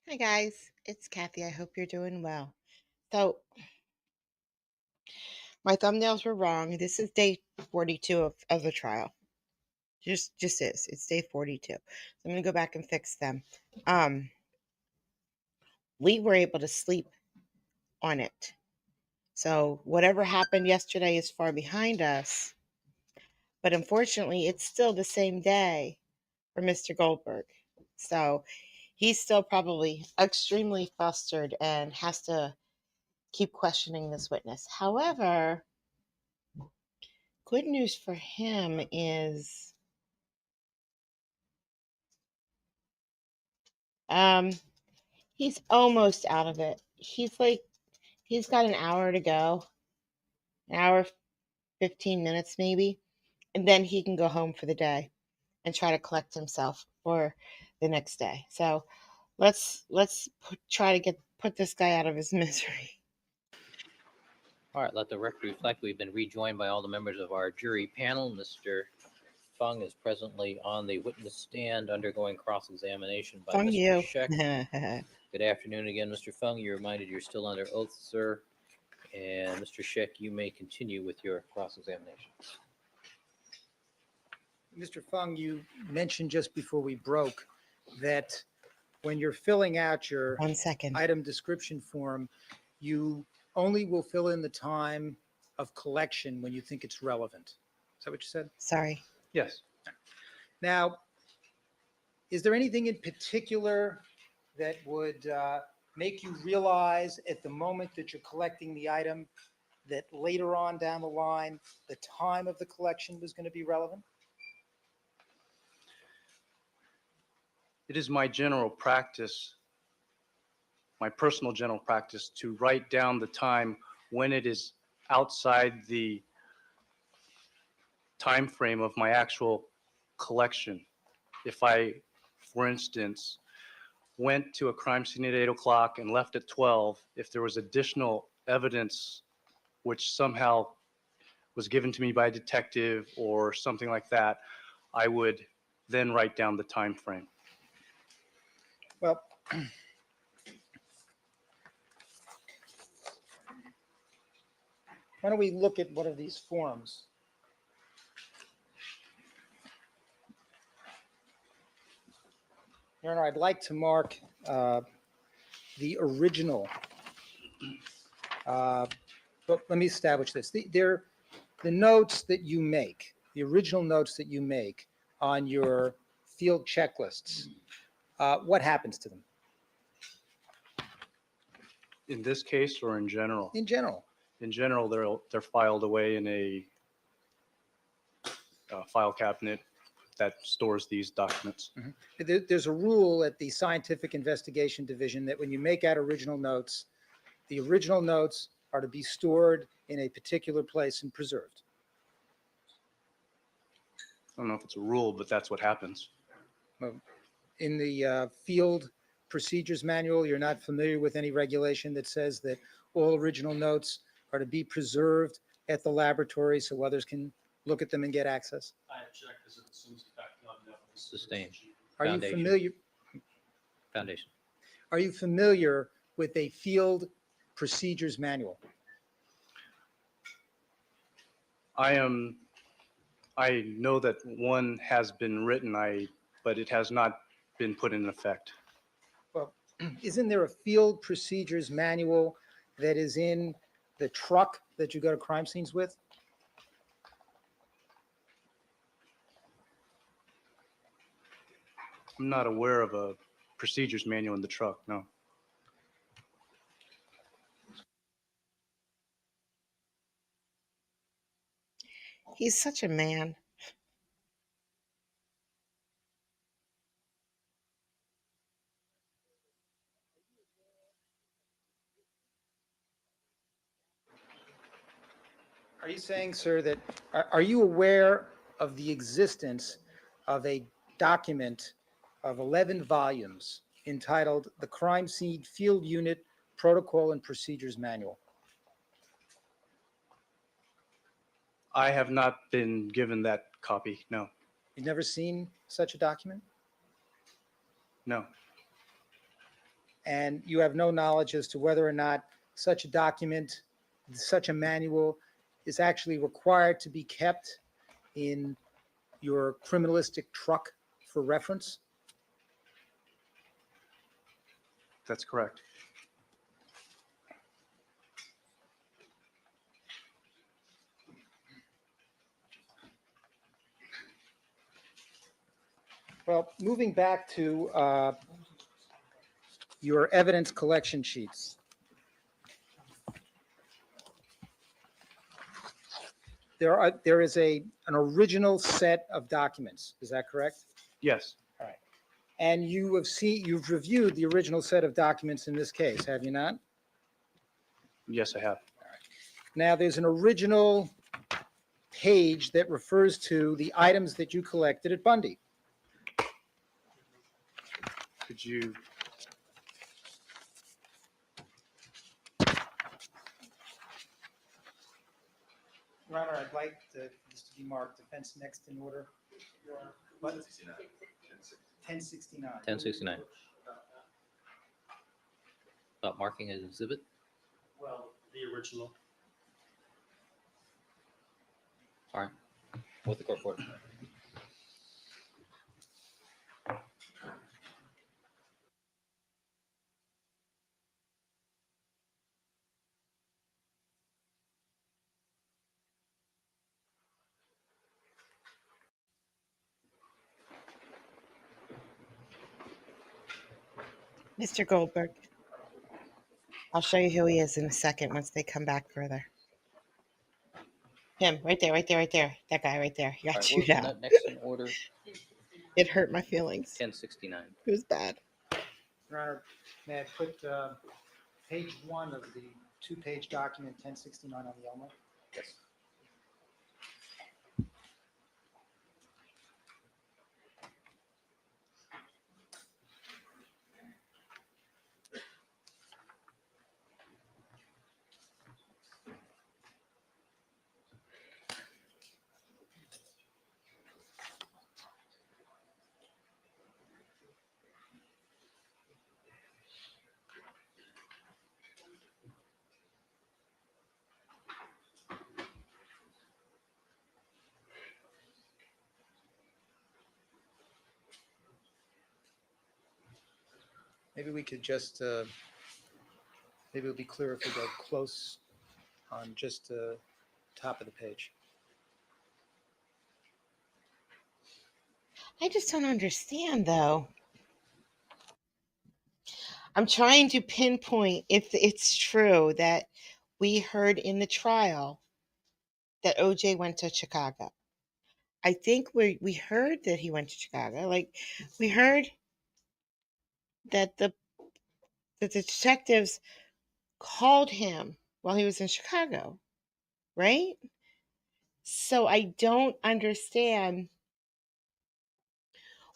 Hi guys, it's Kathy. I hope you're doing well. So, my thumbnails were wrong. This is day 42 of the trial. Just is. It's day 42. So I'm gonna go back and fix them. Um, we were able to sleep on it. So whatever happened yesterday is far behind us. But unfortunately, it's still the same day for Mr. Goldberg. So he's still probably extremely flustered and has to keep questioning this witness. However, good news for him is um he's almost out of it. He's got an hour to go, an hour 15 minutes maybe, and then he can go home for the day and try to collect himself for the next day. So try to put this guy out of his misery. All right, let the record reflect we've been rejoined by all the members of our jury panel. Mr. Fung is presently on the witness stand undergoing cross-examination by Fung Mr. you. Sheck. Good afternoon again, Mr. Fung. You're reminded you're still under oath, sir. And Mr. Sheck, you may continue with your cross-examination. Mr. Fung, you mentioned just before we broke that when you're filling out your 1 second. item description form, you only will fill in the time of collection when you think it's relevant. Is that what you said? Sorry. Yes. Now, is there anything in particular that would make you realize at the moment that you're collecting the item that later on down the line, the time of the collection was going to be relevant? It is my general practice, my personal general practice, to write down the time when it is outside the time frame of my actual collection. If I, for instance, went to a crime scene at 8 o'clock and left at 12, if there was additional evidence which somehow was given to me by a detective or something like that, I would then write down the time frame. Well, why don't we look at one of these forms? Your Honor, I'd like to mark the original, but let me establish this. The notes that you make, the original notes that you make on your field checklists, what happens to them In this case or in general? in general? In general, they're filed away in a file cabinet that stores these documents. There's a rule at the Scientific Investigation Division that when you make out original notes, the original notes are to be stored in a particular place and preserved. I don't know if it's a rule, but that's what happens. In the field procedures manual, you're not familiar with any regulation that says that all original notes are to be preserved at the laboratory so others can look at them and get access? I have checked this, it assumes effect on the Sustained. Are you Foundation. familiar? Foundation. Are you familiar with a field procedures manual? I know that one has been written, but it has not been put in effect. Well, isn't there a field procedures manual that is in the truck that you go to crime scenes with? I'm not aware of a procedures manual in the truck, no. He's such a man. Are you saying, sir, that, are you aware of the existence of a document of 11 volumes entitled The Crime Scene Field Unit Protocol and Procedures Manual? I have not been given that copy, no. You've never seen such a document? No. and you have no knowledge as to whether or not such a document, such a manual is actually required to be kept in your criminalistic truck for reference? That's correct. Well, moving back to your evidence collection sheets. There is an original set of documents, is that correct? Yes, And you've reviewed the original set of documents in this case, have you not? yes, I have. Now, there's an original page that refers to the items that you collected at Bundy. Could you, Your Honor, I'd like this to be marked offense next in order. What? 1069. 1069. About marking an exhibit? Well, the original. All right. With the court order. Mr. Goldberg. I'll show you who he is in a second once they come back further. Him, right there, right there, right there. That guy right there. He All got right, chewed what was out. next in order? It hurt my feelings. 1069. It was bad. Your Honor, may I put page 1 of the 2-page document 1069 on the Elmo? Yes. Maybe we could just, maybe it'll be clearer if we go close on just the top of the page. I just don't understand, though. I'm trying to pinpoint if it's true that we heard in the trial that OJ went to Chicago. I think we heard that he went to Chicago. Like, we heard that the detectives called him while he was in Chicago, right? So I don't understand.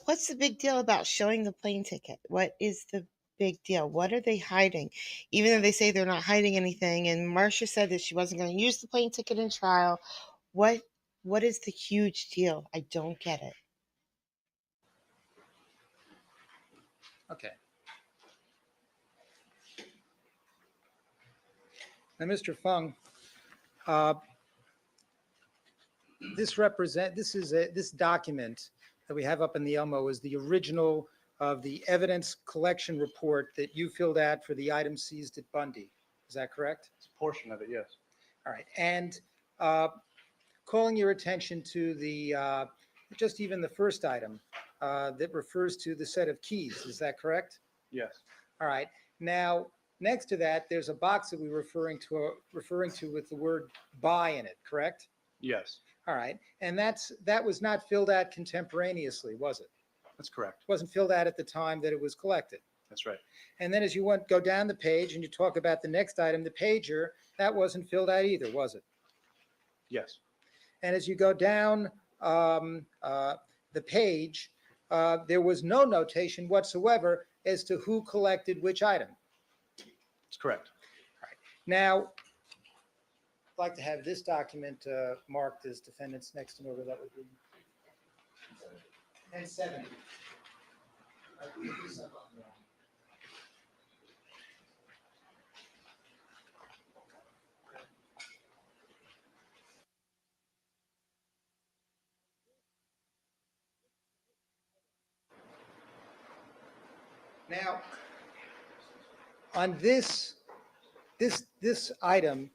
What's the big deal about showing the plane ticket? What is the big deal? What are they hiding? Even though they say they're not hiding anything, and Marcia said that she wasn't going to use the plane ticket in trial. What is the huge deal? I don't get it. Okay. Now, Mr. Fung, this document that we have up in the Elmo is the original of the evidence collection report that you filled out for the items seized at Bundy. Is that correct? it's a portion of it, yes. All right. And calling your attention to the, just even the first item that refers to the set of keys. Is that correct? Yes, All right. Now, next to that, there's a box that we're referring to with the word buy in it, correct? yes, All right. And that was not filled out contemporaneously, was it? that's correct. It wasn't filled out at the time that it was collected. That's right. And then as you go down the page and you talk about the next item, the pager, that wasn't filled out either, was it? Yes, And as you go down the page, there was no notation whatsoever as to who collected which item. it's correct. Now, I'd like to have this document marked as defendant's next in order. That would be 1070. Now, on this item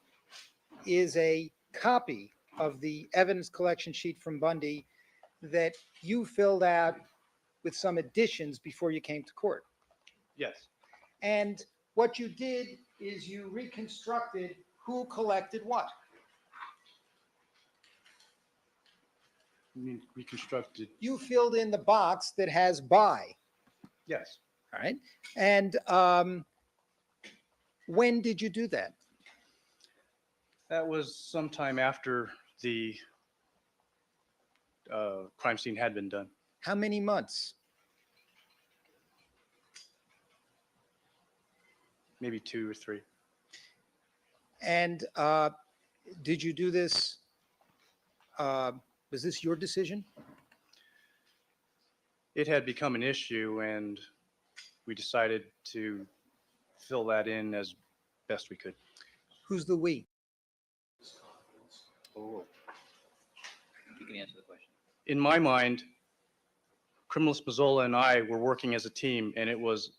is a copy of the evidence collection sheet from Bundy that you filled out with some additions before you came to court. Yes. And what you did is you reconstructed who collected what. I mean, reconstructed. You filled in the box that has by, Yes. all right? And when did you do that? That was sometime after the crime scene had been done. How many months? Maybe 2 or 3. And did you do this? Was this your decision? It had become an issue, and we decided to fill that in as best we could. Who's the we? Oh. You can answer the question. In my mind, Criminalist Mazzola and I were working as a team, and it was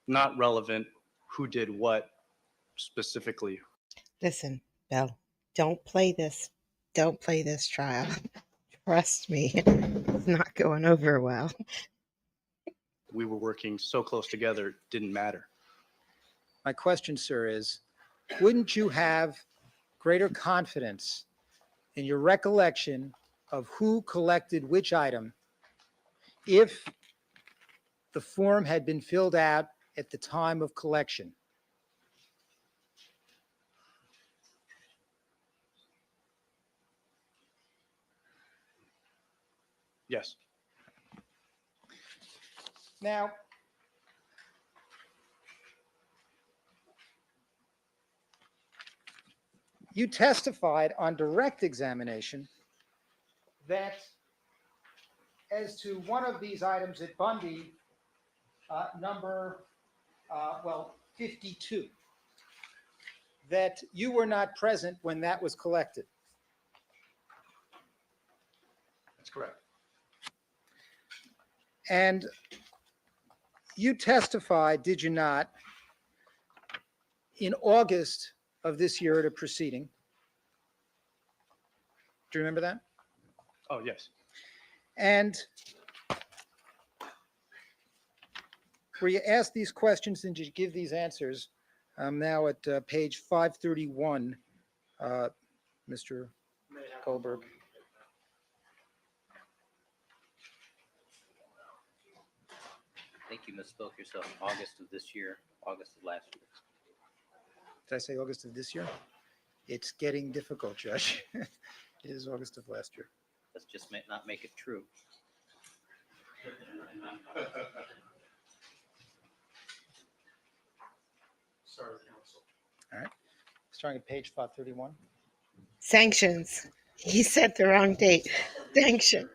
not relevant who did what specifically. Listen, Bill, don't play this. Don't play this trial. Trust me, it's not going over well. We were working so close together, it didn't matter. My question, sir, is wouldn't you have greater confidence in your recollection of who collected which item if the form had been filled out at the time of collection? Yes. Now, you testified on direct examination that as to one of these items at Bundy, number, 52, that you were not present when that was collected. That's correct. And you testified, did you not, in August of this year at a proceeding? Do you remember that? Oh, yes. And were you asked these questions and did you give these answers? I'm now at page 531, Mr. Goldberg. I think you misspoke yourself. August of this year, August of last year. Did I say August of this year? It's getting difficult, Josh. It is August of last year. Let's just not make it true. Sorry, counsel. All right. Starting at page 531. Sanctions. He said the wrong date. Sanction.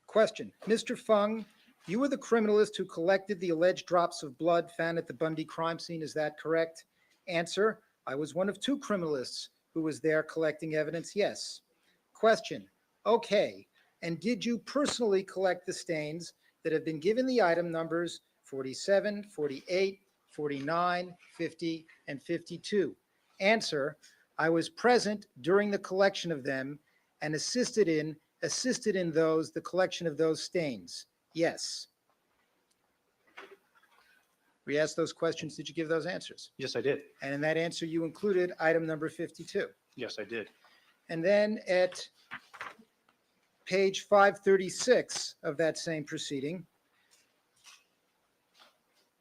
Question. Mr. Fung, you were the criminalist who collected the alleged drops of blood found at the Bundy crime scene. Is that correct? Answer. I was one of 2 criminalists who was there collecting evidence. Yes. Question. Okay. And did you personally collect the stains that have been given the item numbers 47, 48, 49, 50, and 52? Answer. I was present during the collection of them and assisted in the collection of those stains. Yes. We asked those questions. Did you give those answers? Yes, I did. And in that answer, you included item number 52. Yes, I did. And then at page 536 of that same proceeding,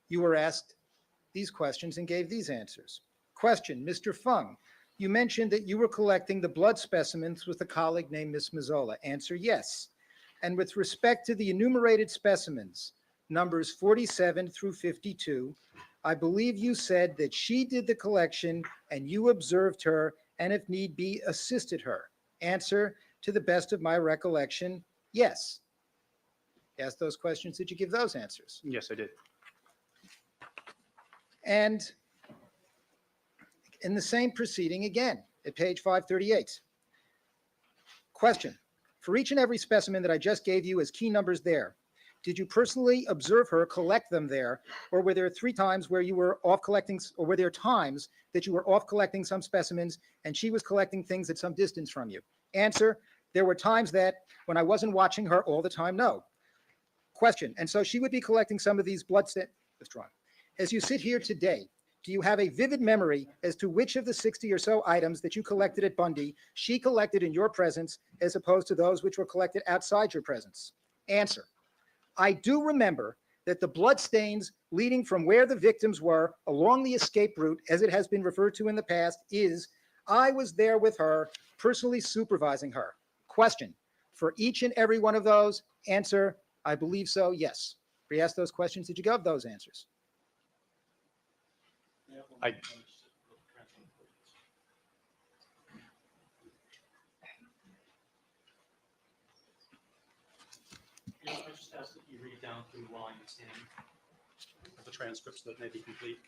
you were asked these questions and gave these answers. Question, Mr. Fung, you mentioned that you were collecting the blood specimens with a colleague named Miss Mazzola. Answer, yes. And with respect to the enumerated specimens, numbers 47 through 52, I believe you said that she did the collection and you observed her and if need be, assisted her. Answer, to the best of my recollection, yes. Ask those questions. Did you give those answers? Yes, I did. And in the same proceeding again, at page 538. Question, For each and every specimen that I just gave you as key numbers there, did you personally observe her collect them there, or were there 3 times where you were off collecting, or were there times that you were off collecting some specimens and she was collecting things at some distance from you? Answer, there were times that when I wasn't watching her all the time, no. Question, and so she would be collecting some of these blood withdrawn. As you sit here today, do you have a vivid memory as to which of the 60 or so items that you collected at Bundy she collected in your presence as opposed to those which were collected outside your presence? Answer, I do remember that the blood stains leading from where the victims were along the escape route, as it has been referred to in the past, is I was there with her, personally supervising her. Question, for each and every one of those, answer, I believe so, yes. We asked those questions, did you give those answers? I- I just ask that you read down through line 10 of the transcripts that may be complete.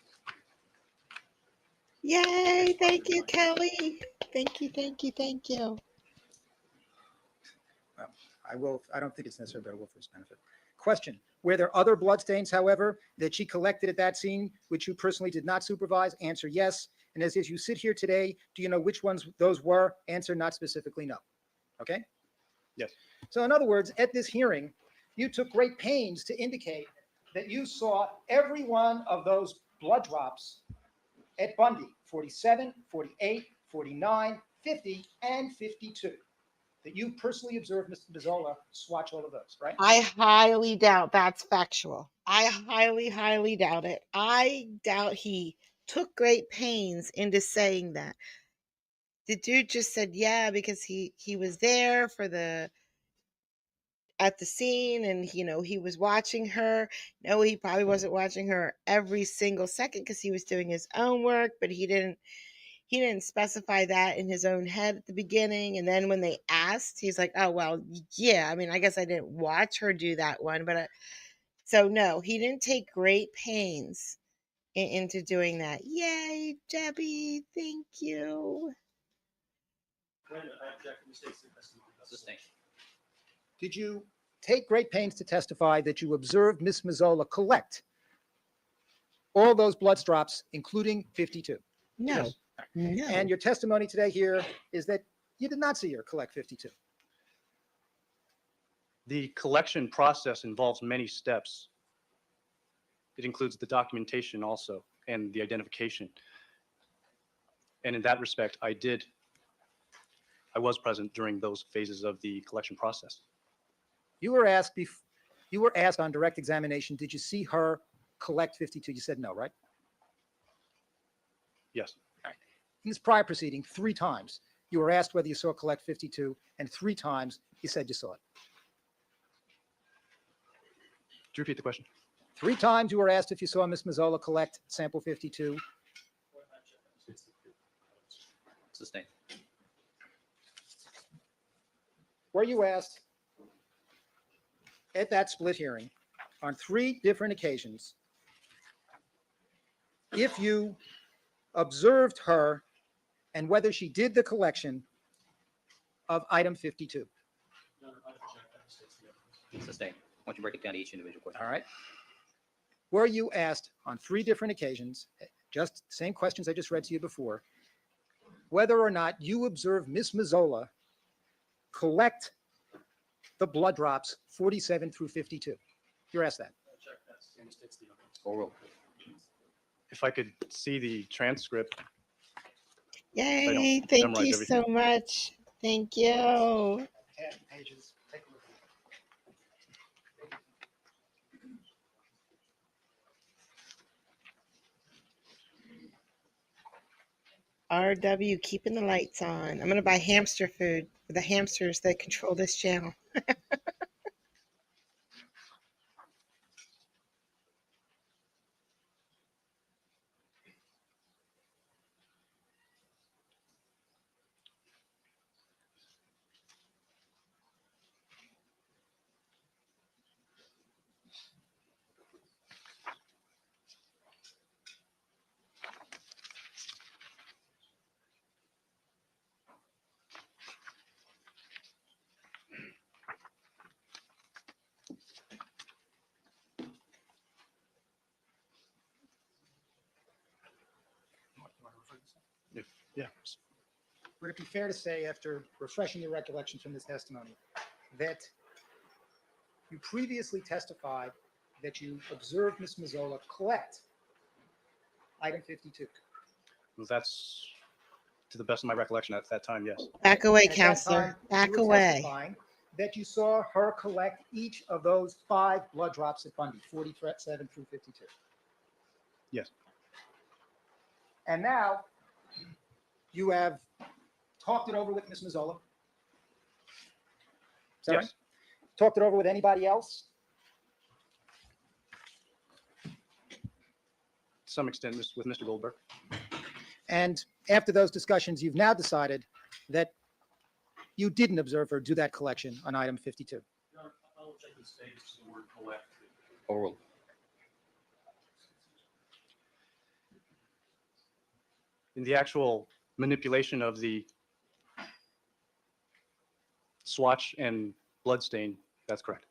Yay! Thank you, Kelly. Thank you, thank you, thank you. I don't think it's necessary, but I will for his benefit. Question, were there other bloodstains, however, that she collected at that scene, which you personally did not supervise? Answer, yes. And as you sit here today, do you know which ones those were? Answer, not specifically, no. Okay? Yes. So in other words, at this hearing, you took great pains to indicate that you saw every one of those blood drops at Bundy, 47, 48, 49, 50, and 52. That you personally observed Mr. Mazzola swatch all of those, right? I highly doubt that's factual. I highly, highly doubt it. I doubt he took great pains into saying that. The dude just said, yeah, because he was there for at the scene and he was watching her. No, he probably wasn't watching her every single second because he was doing his own work, but he didn't specify that in his own head at the beginning. And then when they asked, he's like, oh, well, yeah, I mean, I guess I didn't watch her do that one. But so no, he didn't take great pains into doing that. Yay, Debbie. Thank you. Brandon, I object to mistakes in testimony. Sustained. Did you take great pains to testify that you observed Miss Mazzola collect all those blood drops, including 52? No, Yes. no. And your testimony today here is that you did not see her collect 52. The collection process involves many steps. It includes the documentation also and the identification. And in that respect, I was present during those phases of the collection process. You were asked on direct examination, did you see her collect 52? You said no, right? Yes. In this prior proceeding, 3 times you were asked whether you saw her collect 52, and 3 times you said you saw it. Could you repeat the question? 3 times you were asked if you saw Miss Mazzola collect sample 52. Sustained. Were you asked at that split hearing on 3 different occasions if you observed her and whether she did the collection of item 52? No, I object that mistakes in evidence. Sustained. Why don't you break it down to each individual question? All right. Were you asked on 3 different occasions, just same questions I just read to you before, whether or not you observed Miss Mazzola collect the blood drops 47 through 52? You're asked that. I object that mistakes in evidence. Full roll. If I could see the transcript, Yay, don't thank memorize you everything. so much. Thank you. 10 pages. Take a look. RW keeping the lights on. I'm going to buy hamster food for the hamsters that control this channel. Yeah. Would it be fair to say, after refreshing your recollection from this testimony, that you previously testified that you observed Ms. Mazzola collect item 52? That's to the best of my recollection at that time, yes. Back away, And at that counselor. time, Back you were away. testifying that you saw her collect each of those 5 blood drops at Bundy, 47 through 52. Yes. And now you have talked it over with Ms. Mazzola. Is that Yes. right? Talked it over with anybody else? To some extent with Mr. Goldberg. And after those discussions, you've now decided that you didn't observe her do that collection on item 52. Your Honor, I'll check the status to the word collect. Overruled. In the actual manipulation of the swatch and blood stain, that's correct.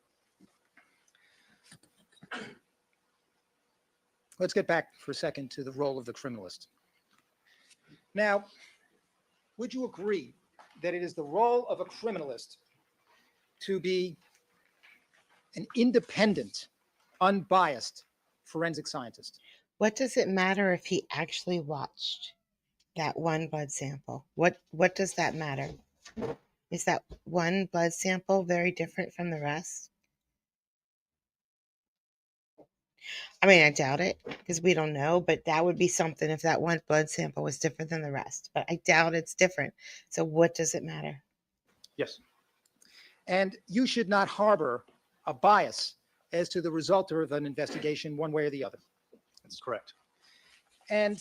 Let's get back for a second to the role of the criminalist. Now, would you agree that it is the role of a criminalist to be an independent, unbiased forensic scientist? What does it matter if he actually watched that one blood sample? What does that matter? Is that one blood sample very different from the rest? I mean, I doubt it because we don't know, but that would be something if that one blood sample was different than the rest. But I doubt it's different. So what does it matter? Yes. And you should not harbor a bias as to the result of an investigation one way or the other. That's correct. And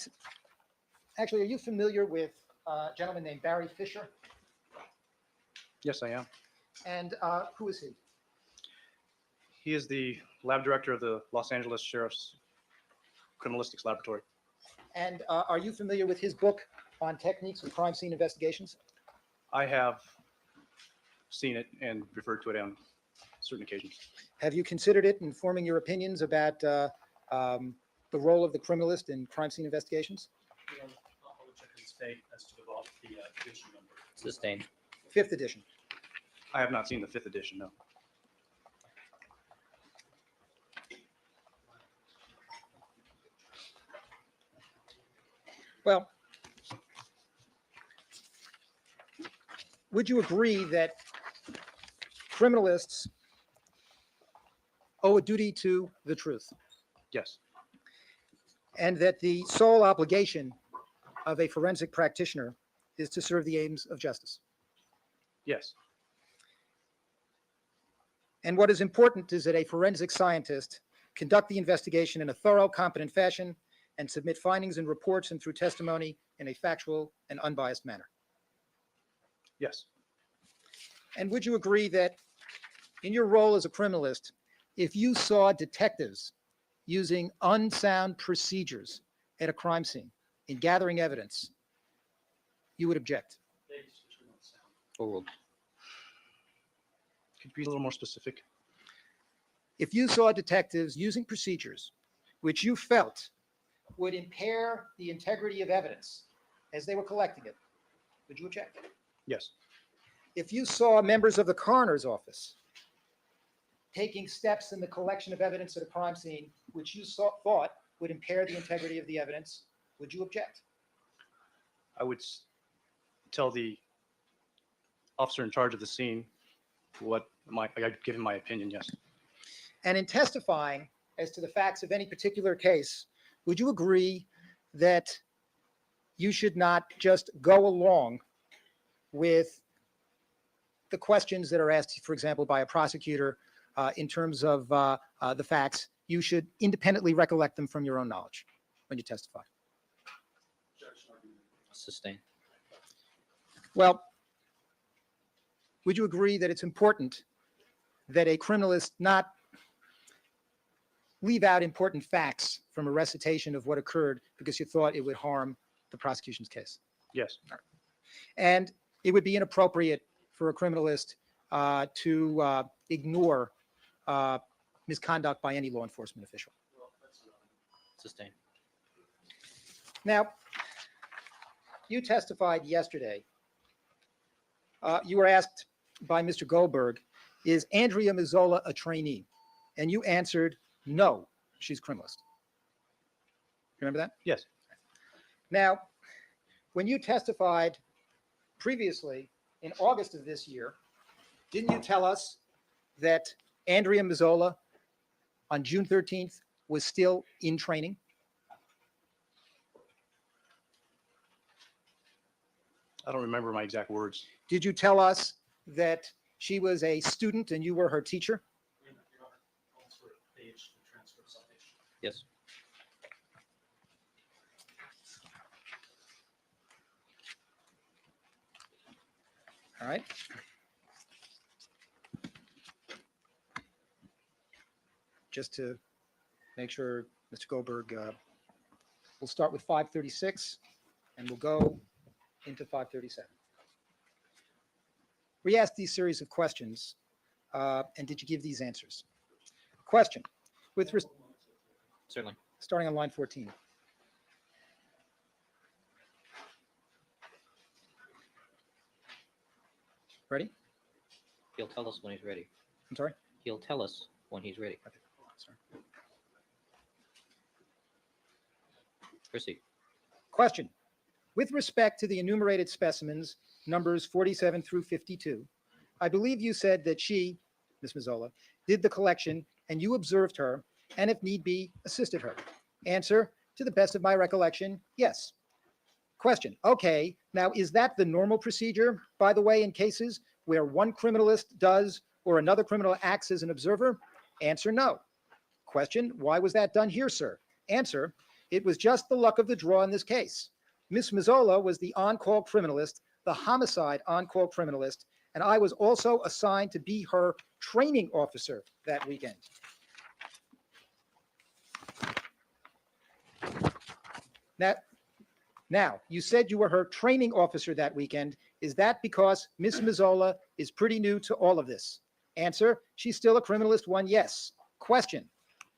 actually, are you familiar with a gentleman named Barry Fisher? Yes, I am. And who is he? He is the lab director of the Los Angeles Sheriff's Criminalistics Laboratory. And are you familiar with his book on techniques of crime scene investigations? I have seen it and referred to it on certain occasions. Have you considered it in forming your opinions about the role of the criminalist in crime scene investigations? Your Honor, I'll check the state as to the edition number. Sustained. 5th edition. I have not seen the 5th edition, no. Well, would you agree that criminalists owe a duty to the truth, Yes. and that the sole obligation of a forensic practitioner is to serve the aims of justice? Yes. And what is important is that a forensic scientist conduct the investigation in a thorough, competent fashion and submit findings and reports and through testimony in a factual and unbiased manner. Yes. And would you agree that in your role as a criminalist, if you saw detectives using unsound procedures at a crime scene in gathering evidence, you would object? Overruled. Could you be a little more specific? If you saw detectives using procedures which you felt would impair the integrity of evidence as they were collecting it, would you object? Yes. If you saw members of the coroner's office taking steps in the collection of evidence at a crime scene which you thought would impair the integrity of the evidence, would you object? I would tell the officer in charge of the scene I'd give him my opinion, yes. And in testifying as to the facts of any particular case, would you agree that you should not just go along with the questions that are asked, for example, by a prosecutor in terms of the facts? You should independently recollect them from your own knowledge when you testify. Sustained. Well, would you agree that it's important that a criminalist not leave out important facts from a recitation of what occurred because you thought it would harm the prosecution's case? Yes. And it would be inappropriate for a criminalist to ignore misconduct by any law enforcement official. Sustained. Now, you testified yesterday. You were asked by Mr. Goldberg, is Andrea Mazzola a trainee? And you answered, no, she's criminalist. Remember that? Yes. Now, when you testified previously in August of this year, didn't you tell us that Andrea Mazzola on June 13th was still in training? I don't remember my exact words. Did you tell us that she was a student and you were her teacher? You're not on sort of page, the transcript citation. Yes. All right. Just to make sure, Mr. Goldberg, we'll start with 536 and we'll go into 537. We asked these series of questions, and did you give these answers? Question, Certainly. starting on line 14. Ready? He'll tell us when he's ready. I'm sorry? He'll tell us when he's ready. Sorry. Proceed. Question. With respect to the enumerated specimens, numbers 47 through 52, I believe you said that she, Ms. Mazzola, did the collection and you observed her and if need be, assisted her. Answer, to the best of my recollection, yes. Question. Okay, now is that the normal procedure, by the way, in cases where one criminalist does or another criminal acts as an observer? Answer, no. Question. Why was that done here, sir? Answer, it was just the luck of the draw in this case. Ms. Mazzola was the on-call criminalist, the homicide on-call criminalist, and I was also assigned to be her training officer that weekend. Now, you said you were her training officer that weekend. Is that because Ms. Mazzola is pretty new to all of this? Answer, she's still a criminalist one, yes. Question,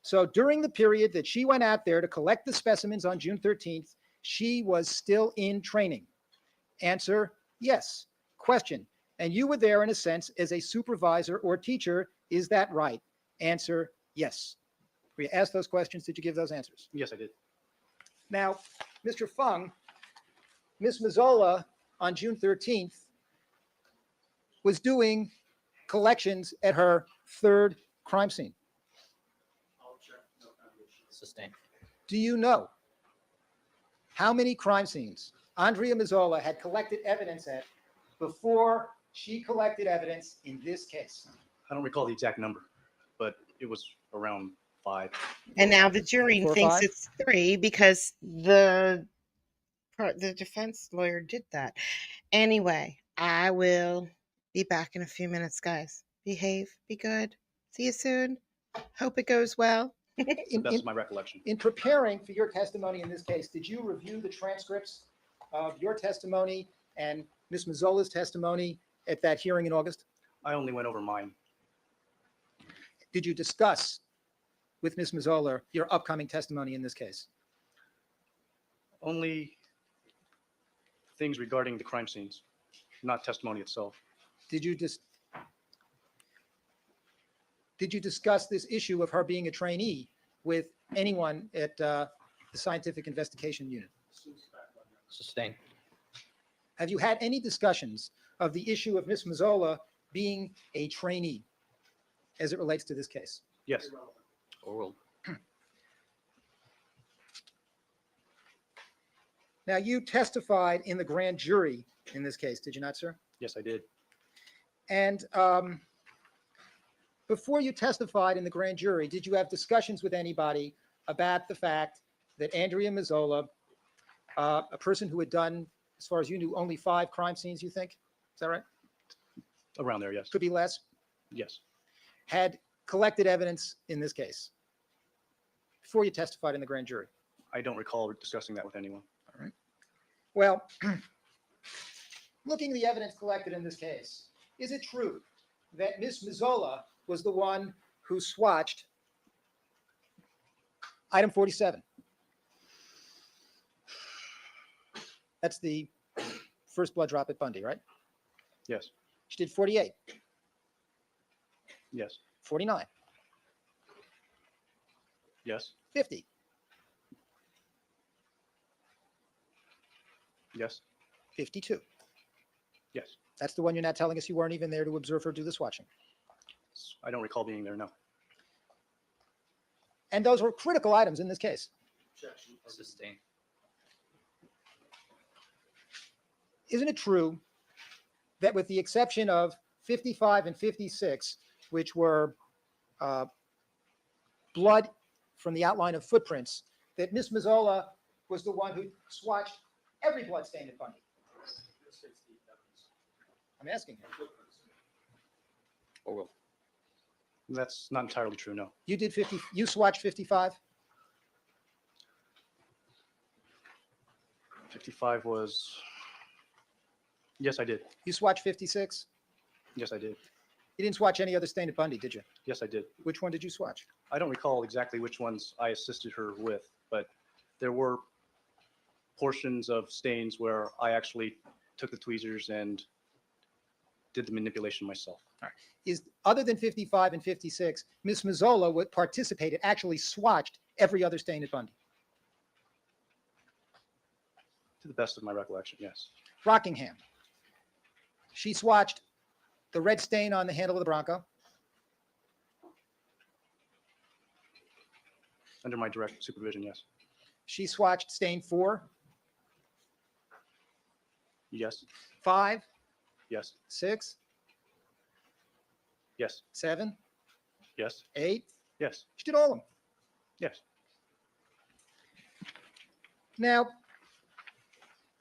so during the period that she went out there to collect the specimens on June 13th, she was still in training? Answer, yes. Question, and you were there in a sense as a supervisor or teacher, is that right? Answer, yes. Were you asked those questions? Did you give those answers? Yes, I did. Now, Mr. Fung, Ms. Mazzola on June 13th was doing collections at her third crime scene. I'll check. No foundation. Sustained. Do you know how many crime scenes Andrea Mazzola had collected evidence at before she collected evidence in this case? I don't recall the exact number, but it was around 5. And now the jury 4 or thinks 5? it's 3 because the defense lawyer did that. Anyway, I will be back in a few minutes, guys. Behave, be good. See you soon. Hope it goes well. To the best of my recollection. In preparing for your testimony in this case, did you review the transcripts of your testimony and Ms. Mazzola's testimony at that hearing in August? I only went over mine. Did you discuss with Ms. Mazzola your upcoming testimony in this case? Only things regarding the crime scenes, not testimony itself. Did you discuss this issue of her being a trainee with anyone at the Scientific Investigation Unit? Sustained. Have you had any discussions of the issue of Ms. Mazzola being a trainee as it relates to this case? Yes, Overruled. Now, you testified in the grand jury in this case, did you not, sir? yes, I did. And before you testified in the grand jury, did you have discussions with anybody about the fact that Andrea Mazzola, a person who had done, as far as you knew, only 5 crime scenes, you think? Is that right? Around there, yes. Could be less. Yes. Had collected evidence in this case before you testified in the grand jury? I don't recall discussing that with anyone. All right. Well, looking at the evidence collected in this case, is it true that Ms. Mazzola was the one who swatched item 47? That's the first blood drop at Bundy, right? Yes, She did 48, yes, 49, yes, 50, yes, 52. yes. That's the one you're not telling us you weren't even there to observe her do the swatching. I don't recall being there, no. And those were critical items in this case. Sustained. Isn't it true that with the exception of 55 and 56, which were blood from the outline of footprints, that Miss Mazzola was the one who swatched every blood stain at Bundy? I'm asking you. Or will. That's not entirely true, no. You did 50, you swatched 55? 55 was, yes, I did. You swatched 56? Yes, I did. You didn't swatch any other stain at Bundy, did you? Yes, I did. Which one did you swatch? I don't recall exactly which ones I assisted her with, but there were portions of stains where I actually took the tweezers and did the manipulation myself. Is other than 55 and 56, Miss Mazzola participated, actually swatched every other stain at Bundy? To the best of my recollection, yes. Rockingham. She swatched the red stain on the handle of the Bronco. Under my direct supervision, yes. She swatched stain 4, Yes, 5, yes, 6, yes, 7, yes, 8. yes, She did all of them. yes, Now,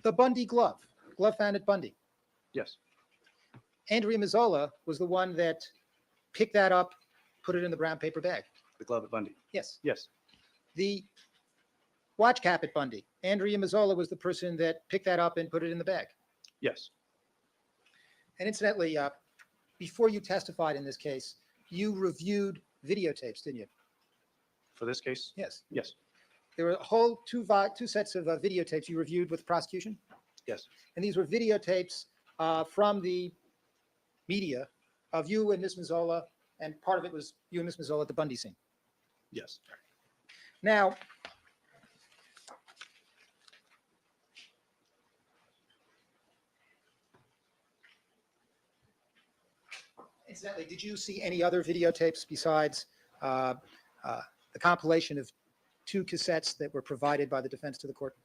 the Bundy glove found at Bundy. yes, Andrea Mazzola was the one that picked that up, put it in the brown paper bag. the glove at Bundy. Yes. Yes, The watch cap at Bundy. Andrea Mazzola was the person that picked that up and put it in the bag. yes, And incidentally, before you testified in this case, you reviewed videotapes, didn't you? for this case, Yes. yes, There were a whole two sets of videotapes you reviewed with the prosecution. yes, And these were videotapes from the media of you and Miss Mazzola, and part of it was you and Miss Mazzola at the Bundy scene. yes. Now, incidentally, did you see any other videotapes besides the compilation of 2 cassettes that were provided by the defense to the court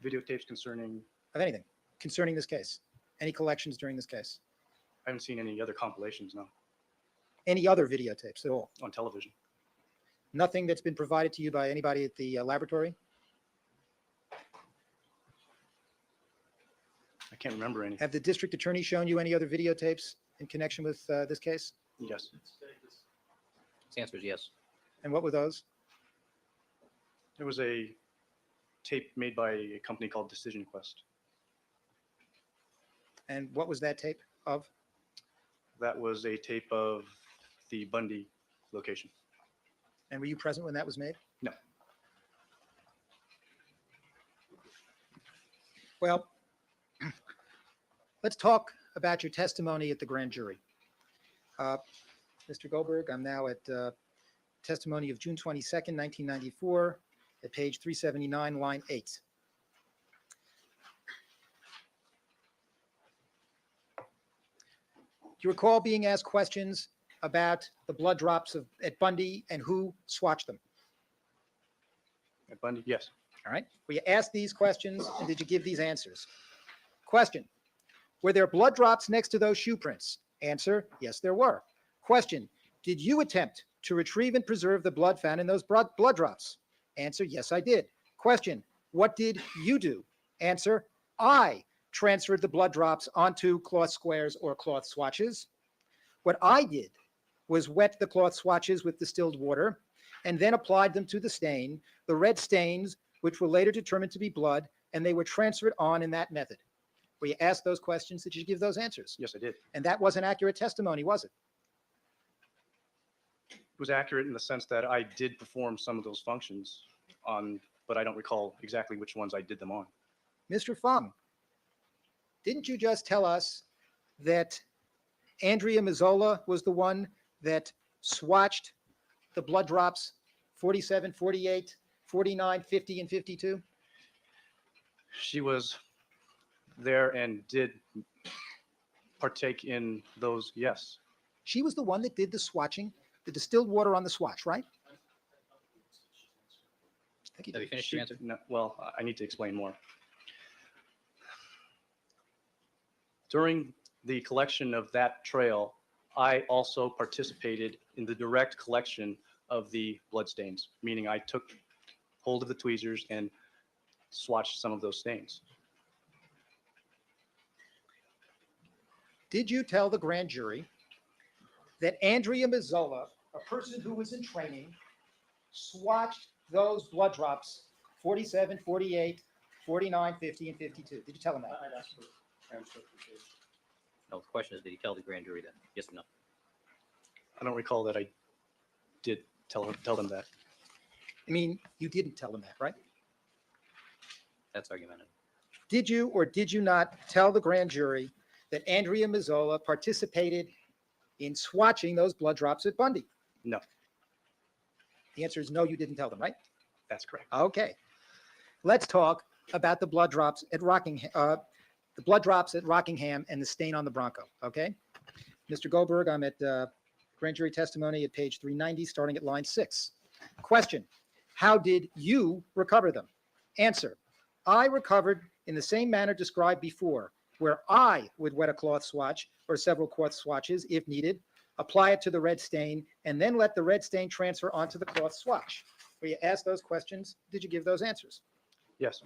Videotapes concerning, of anything concerning this case? Any collections during this case? I haven't seen any other compilations, no, Any other videotapes at all? on television. Nothing that's been provided to you by anybody at the laboratory? I can't remember any. Have the district attorney shown you any other videotapes in connection with this case? Yes, His answer is yes. And what were those? there was a tape made by a company called Decision Quest. And what was that tape of? That was a tape of the Bundy location. And were you present when that was made? No. Well, let's talk about your testimony at the grand jury. Mr. Goldberg, I'm now at testimony of June 22nd, 1994, at page 379, line 8. Do you recall being asked questions about the blood drops at Bundy and who swatched them? At Bundy, yes, All right. Were you asked these questions and did you give these answers? Question: were there blood drops next to those shoe prints? Answer: yes, there were. Question: did you attempt to retrieve and preserve the blood found in those blood drops? Answer: yes, I did. Question: what did you do? Answer: I transferred the blood drops onto cloth squares or cloth swatches. What I did was wet the cloth swatches with distilled water and then applied them to the stain, the red stains, which were later determined to be blood, and they were transferred on in that method. Were you asked those questions? Did you give those answers? yes, I did. And that wasn't accurate testimony, was it? It was accurate in the sense that I did perform some of those functions on, but I don't recall exactly which ones I did them on. Mr. Fung, didn't you just tell us that Andrea Mazzola was the one that swatched the blood drops 47, 48, 49, 50, and 52? She was there and did partake in those, yes. She was the one that did the swatching, the distilled water on the swatch, right? I think he Have you did. finished your answer? No, well, I need to explain more. During the collection of that trail, I also participated in the direct collection of the bloodstains, meaning I took hold of the tweezers and swatched some of those stains. Did you tell the grand jury that Andrea Mazzola, a person who was in training, swatched those blood drops 47, 48, 49, 50, and 52? Did you tell them that? I'd ask for transcript of the case. No, the question is, did he tell the grand jury that? Yes or no? I don't recall that I did tell them that. I mean, you didn't tell them that, right? That's argumentative. Did you or did you not tell the grand jury that Andrea Mazzola participated in swatching those blood drops at Bundy? No, The answer is no, you didn't tell them, right? that's correct. Okay. Let's talk about the blood drops at Rockingham, and the stain on the Bronco, okay? Mr. Goldberg, I'm at grand jury testimony at page 390, starting at line 6. Question: how did you recover them? Answer: I recovered in the same manner described before, where I would wet a cloth swatch or several cloth swatches if needed, apply it to the red stain, and then let the red stain transfer onto the cloth swatch. Where you asked those questions, did you give those answers? Yes,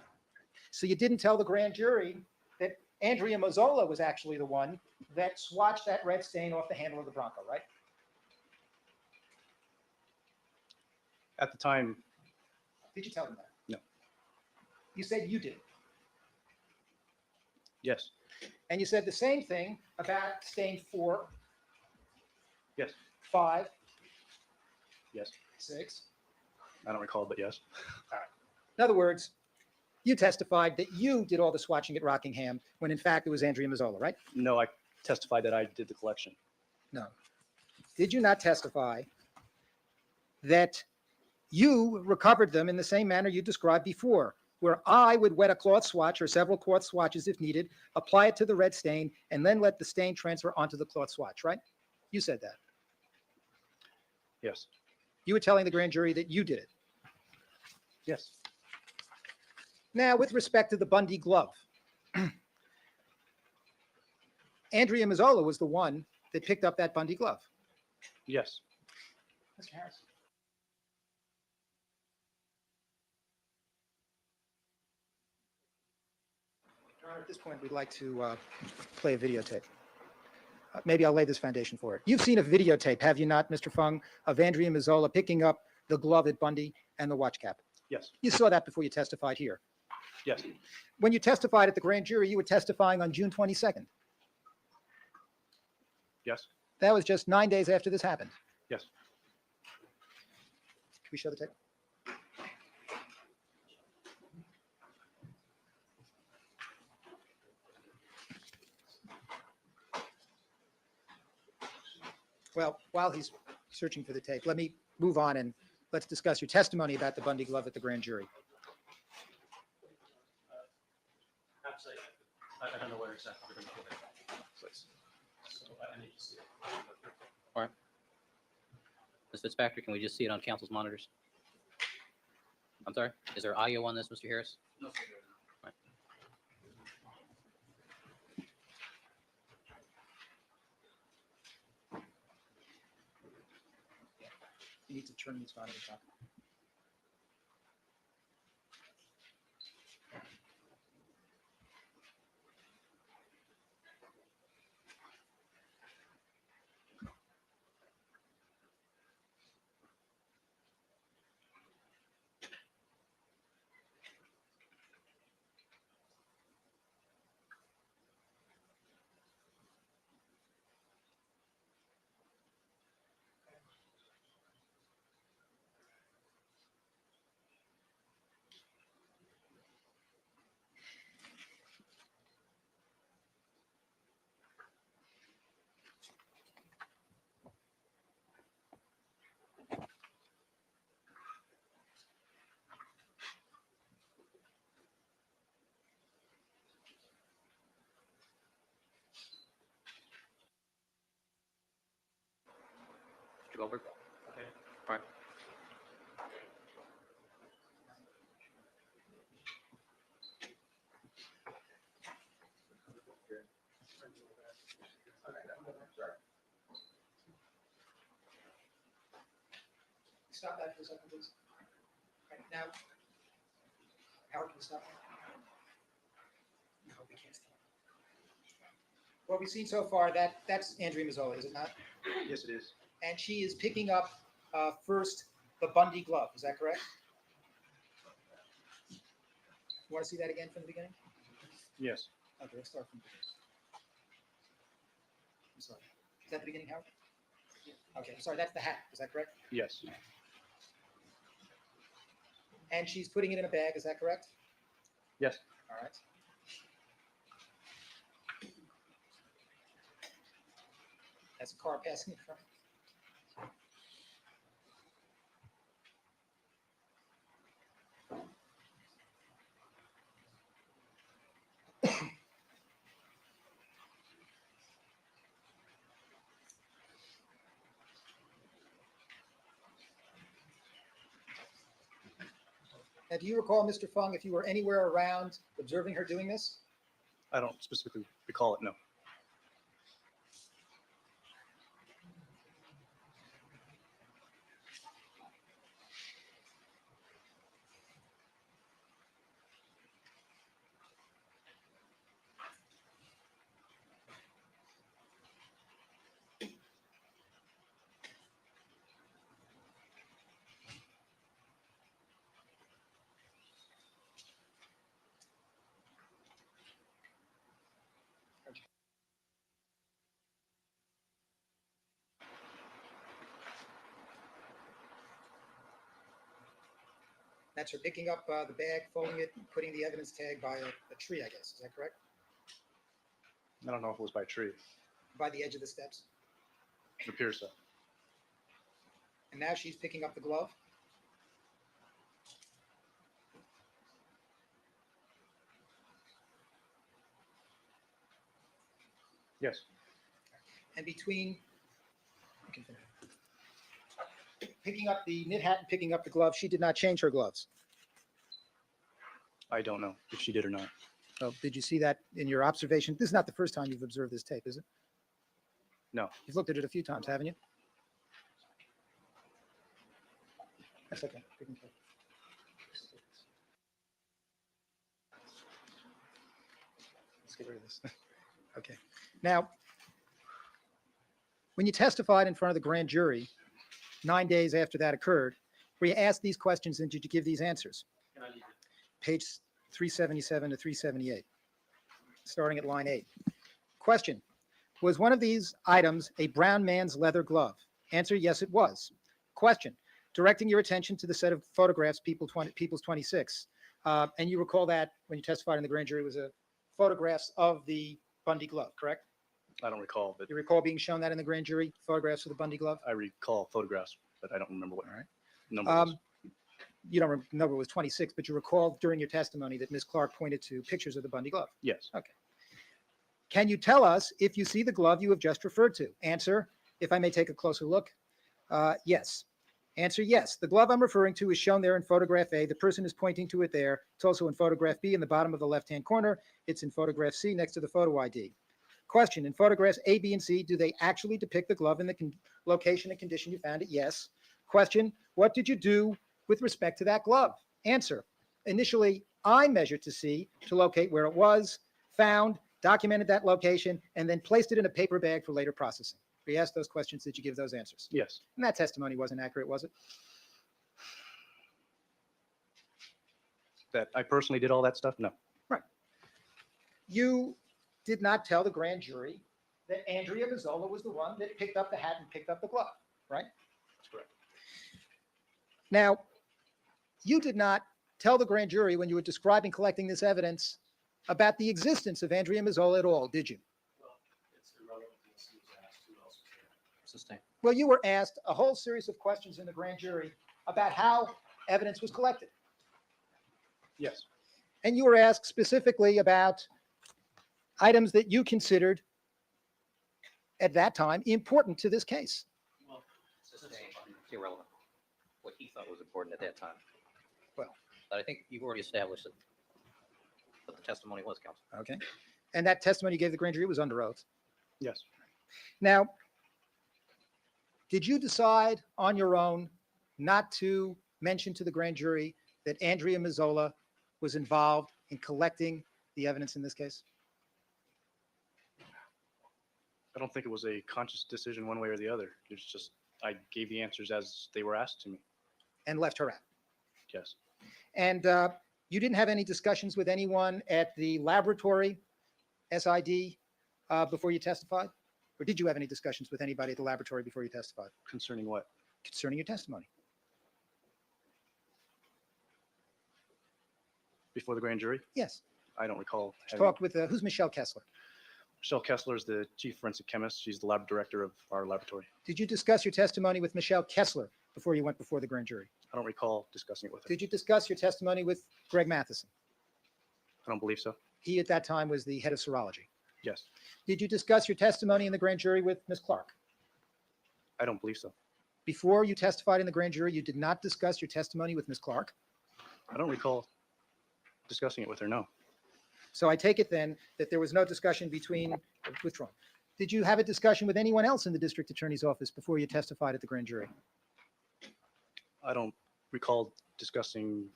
So you didn't tell the grand jury that Andrea Mazzola was actually the one that swatched that red stain off the handle of the Bronco, right? at the time, Did you tell them that? No. You said you did. yes, And you said the same thing about stain 4, yes, 5, yes. 6. I don't recall, but yes. In other words, you testified that you did all the swatching at Rockingham when in fact it was Andrea Mazzola, right? No, I testified that I did the collection. No. Did you not testify that you recovered them in the same manner you described before, where I would wet a cloth swatch or several cloth swatches if needed, apply it to the red stain, and then let the stain transfer onto the cloth swatch, right? You said that. Yes, You were telling the grand jury that you did it. yes, Now, with respect to the Bundy glove, Andrea Mazzola was the one that picked up that Bundy glove. yes. Mr. Harris. At this point, we'd like to play a videotape. Maybe I'll lay this foundation for it. You've seen a videotape, have you not, Mr. Fung, of Andrea Mazzola picking up the glove at Bundy and the watch cap? Yes, You saw that before you testified here. yes, When you testified at the grand jury, you were testifying on June 22nd. yes, That was just 9 days after this happened. yes. Can we show the tape? Well, while he's searching for the tape, let me move on and let's discuss your testimony about the Bundy glove at the grand jury. Actually, I don't know where exactly we're going to put it. So I need to see it. Ms. Fitzpatrick, can we just see it on council's monitors? I'm sorry, is there audio on this, Mr. Harris? No, sir. You need to turn these on to the top. Goldberg? Okay. All right. Stop that for a second, please. Right, now, Howard, can you stop that? No, we can't stop. What we've seen so far, that's Andrea Mazzola, is it not? Yes, it is. And she is picking up first the Bundy glove, is that correct? You want to see that again from the beginning? Yes. Okay, let's start from the beginning. I'm sorry. Is that the beginning, Howard? Okay, I'm sorry, that's the hat, is that correct? Yes. And she's putting it in a bag, is that correct? Yes. All right. That's a car passing in front. Now, do you recall, Mr. Fung, if you were anywhere around observing her doing this? I don't specifically recall it, no. That's her picking up the bag, folding it, putting the evidence tag by a tree, I guess. Is that correct? I don't know if it was by tree. By the edge of the steps. It appears so. And now she's picking up the glove. Yes. And between picking up the knit hat and picking up the glove, she did not change her gloves. I don't know if she did or not. So did you see that in your observation? This is not the first time you've observed this tape, is it? No. You've looked at it a few times, haven't you? That's okay. We can- Let's get rid of this. Okay. Now, when you testified in front of the grand jury 9 days after that occurred, were you asked these questions and did you give these answers? Can I leave it? Page 377 to 378, starting at line 8. Question: was one of these items a brown man's leather glove? Answer: yes, it was. Question: directing your attention to the set of photographs, People's 26, and you recall that when you testified in the grand jury was a photographs of the Bundy glove, correct? I don't recall, but You recall being shown that in the grand jury, photographs of the Bundy glove? I recall photographs, but I don't remember what All right. number it was. You don't remember it was 26, but you recall during your testimony that Ms. Clark pointed to pictures of the Bundy glove. Yes. Can you tell us if you see the glove you have just referred to? Answer: if I may take a closer look. Yes. Answer: yes. The glove I'm referring to is shown there in photograph A. The person is pointing to it there. It's also in photograph B in the bottom of the left-hand corner. It's in photograph C next to the photo ID. Question: in photographs A, B, and C, do they actually depict the glove in the location and condition you found it? Yes. Question: what did you do with respect to that glove? Answer: initially, I measured to see, to locate where it was, found, documented that location, and then placed it in a paper bag for later processing. We asked those questions. Did you give those answers? Yes. And that testimony wasn't accurate, was it? That I personally did all that stuff? No. You did not tell the grand jury that Andrea Mazzola was the one that picked up the hat and picked up the glove, right? That's correct. Now, you did not tell the grand jury when you were describing collecting this evidence about the existence of Andrea Mazzola at all, did you? Well, it's irrelevant unless he was asked who else was there. Sustain. Well, you were asked a whole series of questions in the grand jury about how evidence was collected. Yes. And you were asked specifically about items that you considered at that time important to this case. Well, It's irrelevant. What he thought was important at that time. Well. But I think you've already established what the testimony was, counsel. Okay. And that testimony you gave the grand jury was under oath. Yes. Now, did you decide on your own not to mention to the grand jury that Andrea Mazzola was involved in collecting the evidence in this case? I don't think it was a conscious decision one way or the other. It's just, I gave the answers as they were asked to me. And left her out? Yes. And you didn't have any discussions with anyone at the laboratory, SID, before you testified? Or did you have any discussions with anybody at the laboratory before you testified? Concerning what? Concerning your testimony? Before the grand jury? Yes. I don't recall. You talked with, who's Michelle Kessler? Michelle Kessler is the chief forensic chemist. She's the lab director of our laboratory. Did you discuss your testimony with Michelle Kessler before you went before the grand jury? I don't recall discussing it with her. Did you discuss your testimony with Greg Matheson? I don't believe so. He at that time was the head of serology. Yes. Did you discuss your testimony in the grand jury with Ms. Clark? I don't believe so. Before you testified in the grand jury, you did not discuss your testimony with Ms. Clark? I don't recall discussing it with her, no. So I take it then that there was no discussion withdrawn. Did you have a discussion with anyone else in the district attorney's office before you testified at the grand jury? I don't recall discussing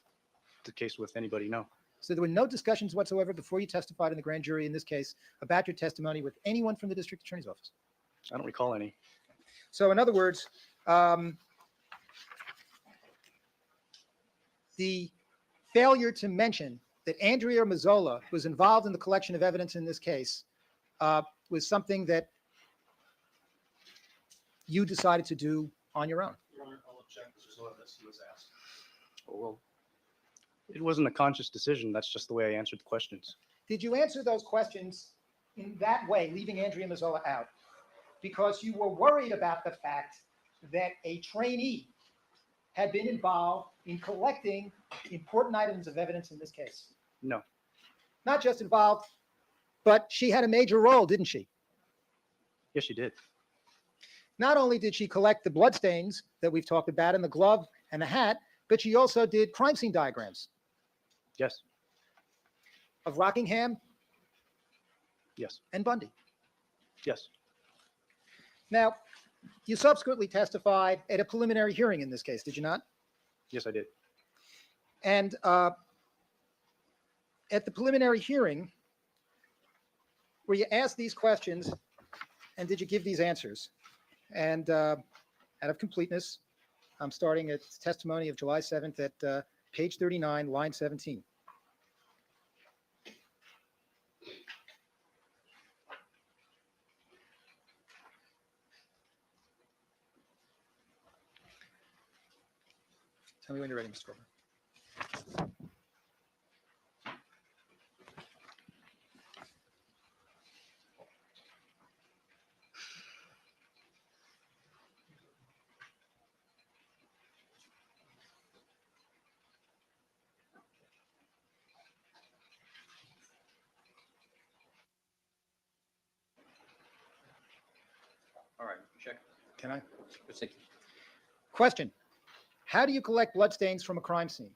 the case with anybody, no. So there were no discussions whatsoever before you testified in the grand jury in this case about your testimony with anyone from the district attorney's office? I don't recall any. So in other words, the failure to mention that Andrea Mazzola was involved in the collection of evidence in this case was something that you decided to do on your own. Your Honor, I'll object because there's no evidence he was asked. Well, it wasn't a conscious decision. That's just the way I answered the questions. Did you answer those questions in that way, leaving Andrea Mazzola out, because you were worried about the fact that a trainee had been involved in collecting important items of evidence in this case? No. Not just involved, but she had a major role, didn't she? Yes, she did. Not only did she collect the bloodstains that we've talked about in the glove and the hat, but she also did crime scene diagrams Yes. of Rockingham Yes. and Bundy. Yes. Now, you subsequently testified at a preliminary hearing in this case, did you not? Yes, I did. And at the preliminary hearing, were you asked these questions and did you give these answers? And out of completeness, I'm starting at testimony of July 7th at page 39, line 17. Tell me when you're ready, Mr. Goldberg. All right, check. Can I? Proceed. Question. How do you collect bloodstains from a crime scene?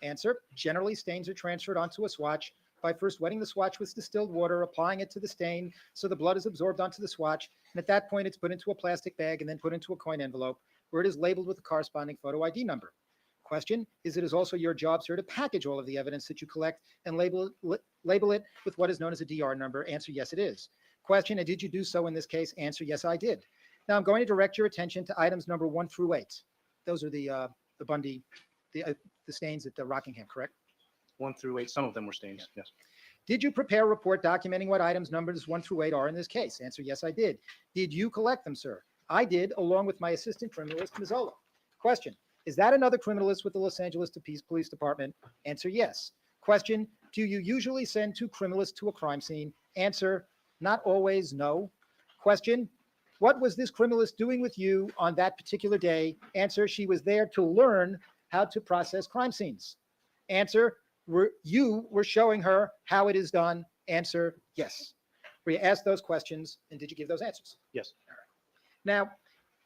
Answer. Generally, stains are transferred onto a swatch by first wetting the swatch with distilled water, applying it to the stain so the blood is absorbed onto the swatch, and at that point it's put into a plastic bag and then put into a coin envelope where it is labeled with the corresponding photo ID number. Question. Is it also your job, sir, to package all of the evidence that you collect and label it with what is known as a DR number? Answer. Yes, it is. Question. And did you do so in this case? Answer. Yes, I did. Now I'm going to direct your attention to items number 1 through 8. Those are the Bundy, the stains at the Rockingham, correct? 1 through 8. Some of them were stains. Yes. Did you prepare a report documenting what items numbers 1 through 8 are in this case? Answer. Yes, I did. Did you collect them, sir? I did, along with my assistant criminalist, Mazzola. Question. Is that another criminalist with the Los Angeles Police Department? Answer. Yes. Question. Do you usually send 2 criminalists to a crime scene? Answer. Not always, no. Question. What was this criminalist doing with you on that particular day? Answer. She was there to learn how to process crime scenes. Answer. You were showing her how it is done. Answer. Yes. Were you asked those questions and did you give those answers? Yes. Now,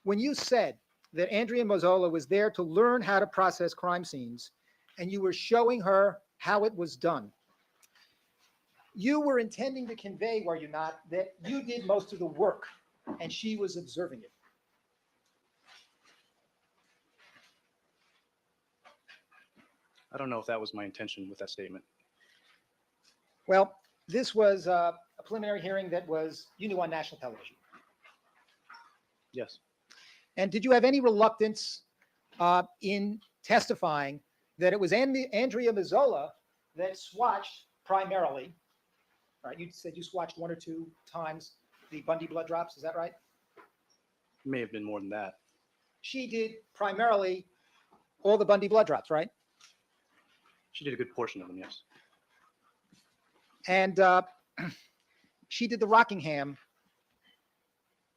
when you said that Andrea Mozzola was there to learn how to process crime scenes, and you were showing her how it was done. You were intending to convey, were you not, that you did most of the work and she was observing it. I don't know if that was my intention with that statement. Well, this was a preliminary hearing that you knew on national television. Yes. And did you have any reluctance in testifying that it was Andrea Mozzola that swatched primarily? All right, you said you swatched 1 or 2 times the Bundy blood drops. Is that right? May have been more than that. She did primarily all the Bundy blood drops, right? She did a good portion of them, yes. And she did the Rockingham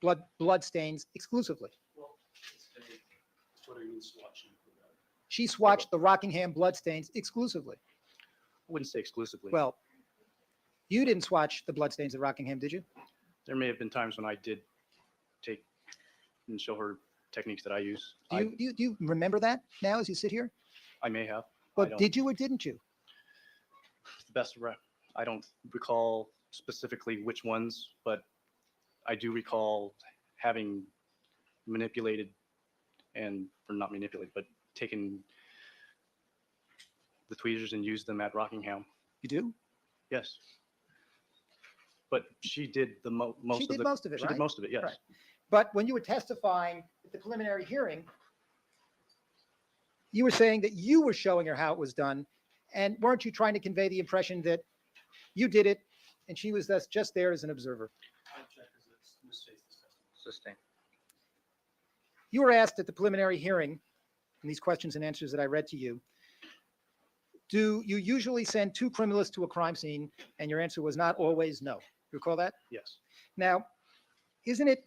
blood stains exclusively. Well, what do you mean swatching? She swatched the Rockingham blood stains exclusively. I wouldn't say exclusively. Well, you didn't swatch the blood stains at Rockingham, did you? There may have been times when I did take and show her techniques that I use. Do you remember that now as you sit here? I may have. Well, did you or didn't you? The best, I don't recall specifically which ones, but I do recall having manipulated or not manipulated, but taken the tweezers and used them at Rockingham. You do? Yes. But she did the most She of did it. most of it, She right? did most of it, yes. Right. But when you were testifying at the preliminary hearing, you were saying that you were showing her how it was done, and weren't you trying to convey the impression that you did it and she was thus just there as an observer? I check because it's misstates this testimony. Sustain. You were asked at the preliminary hearing, in these questions and answers that I read to you, do you usually send 2 criminalists to a crime scene? And your answer was not always no. You recall that? Yes. Now, is it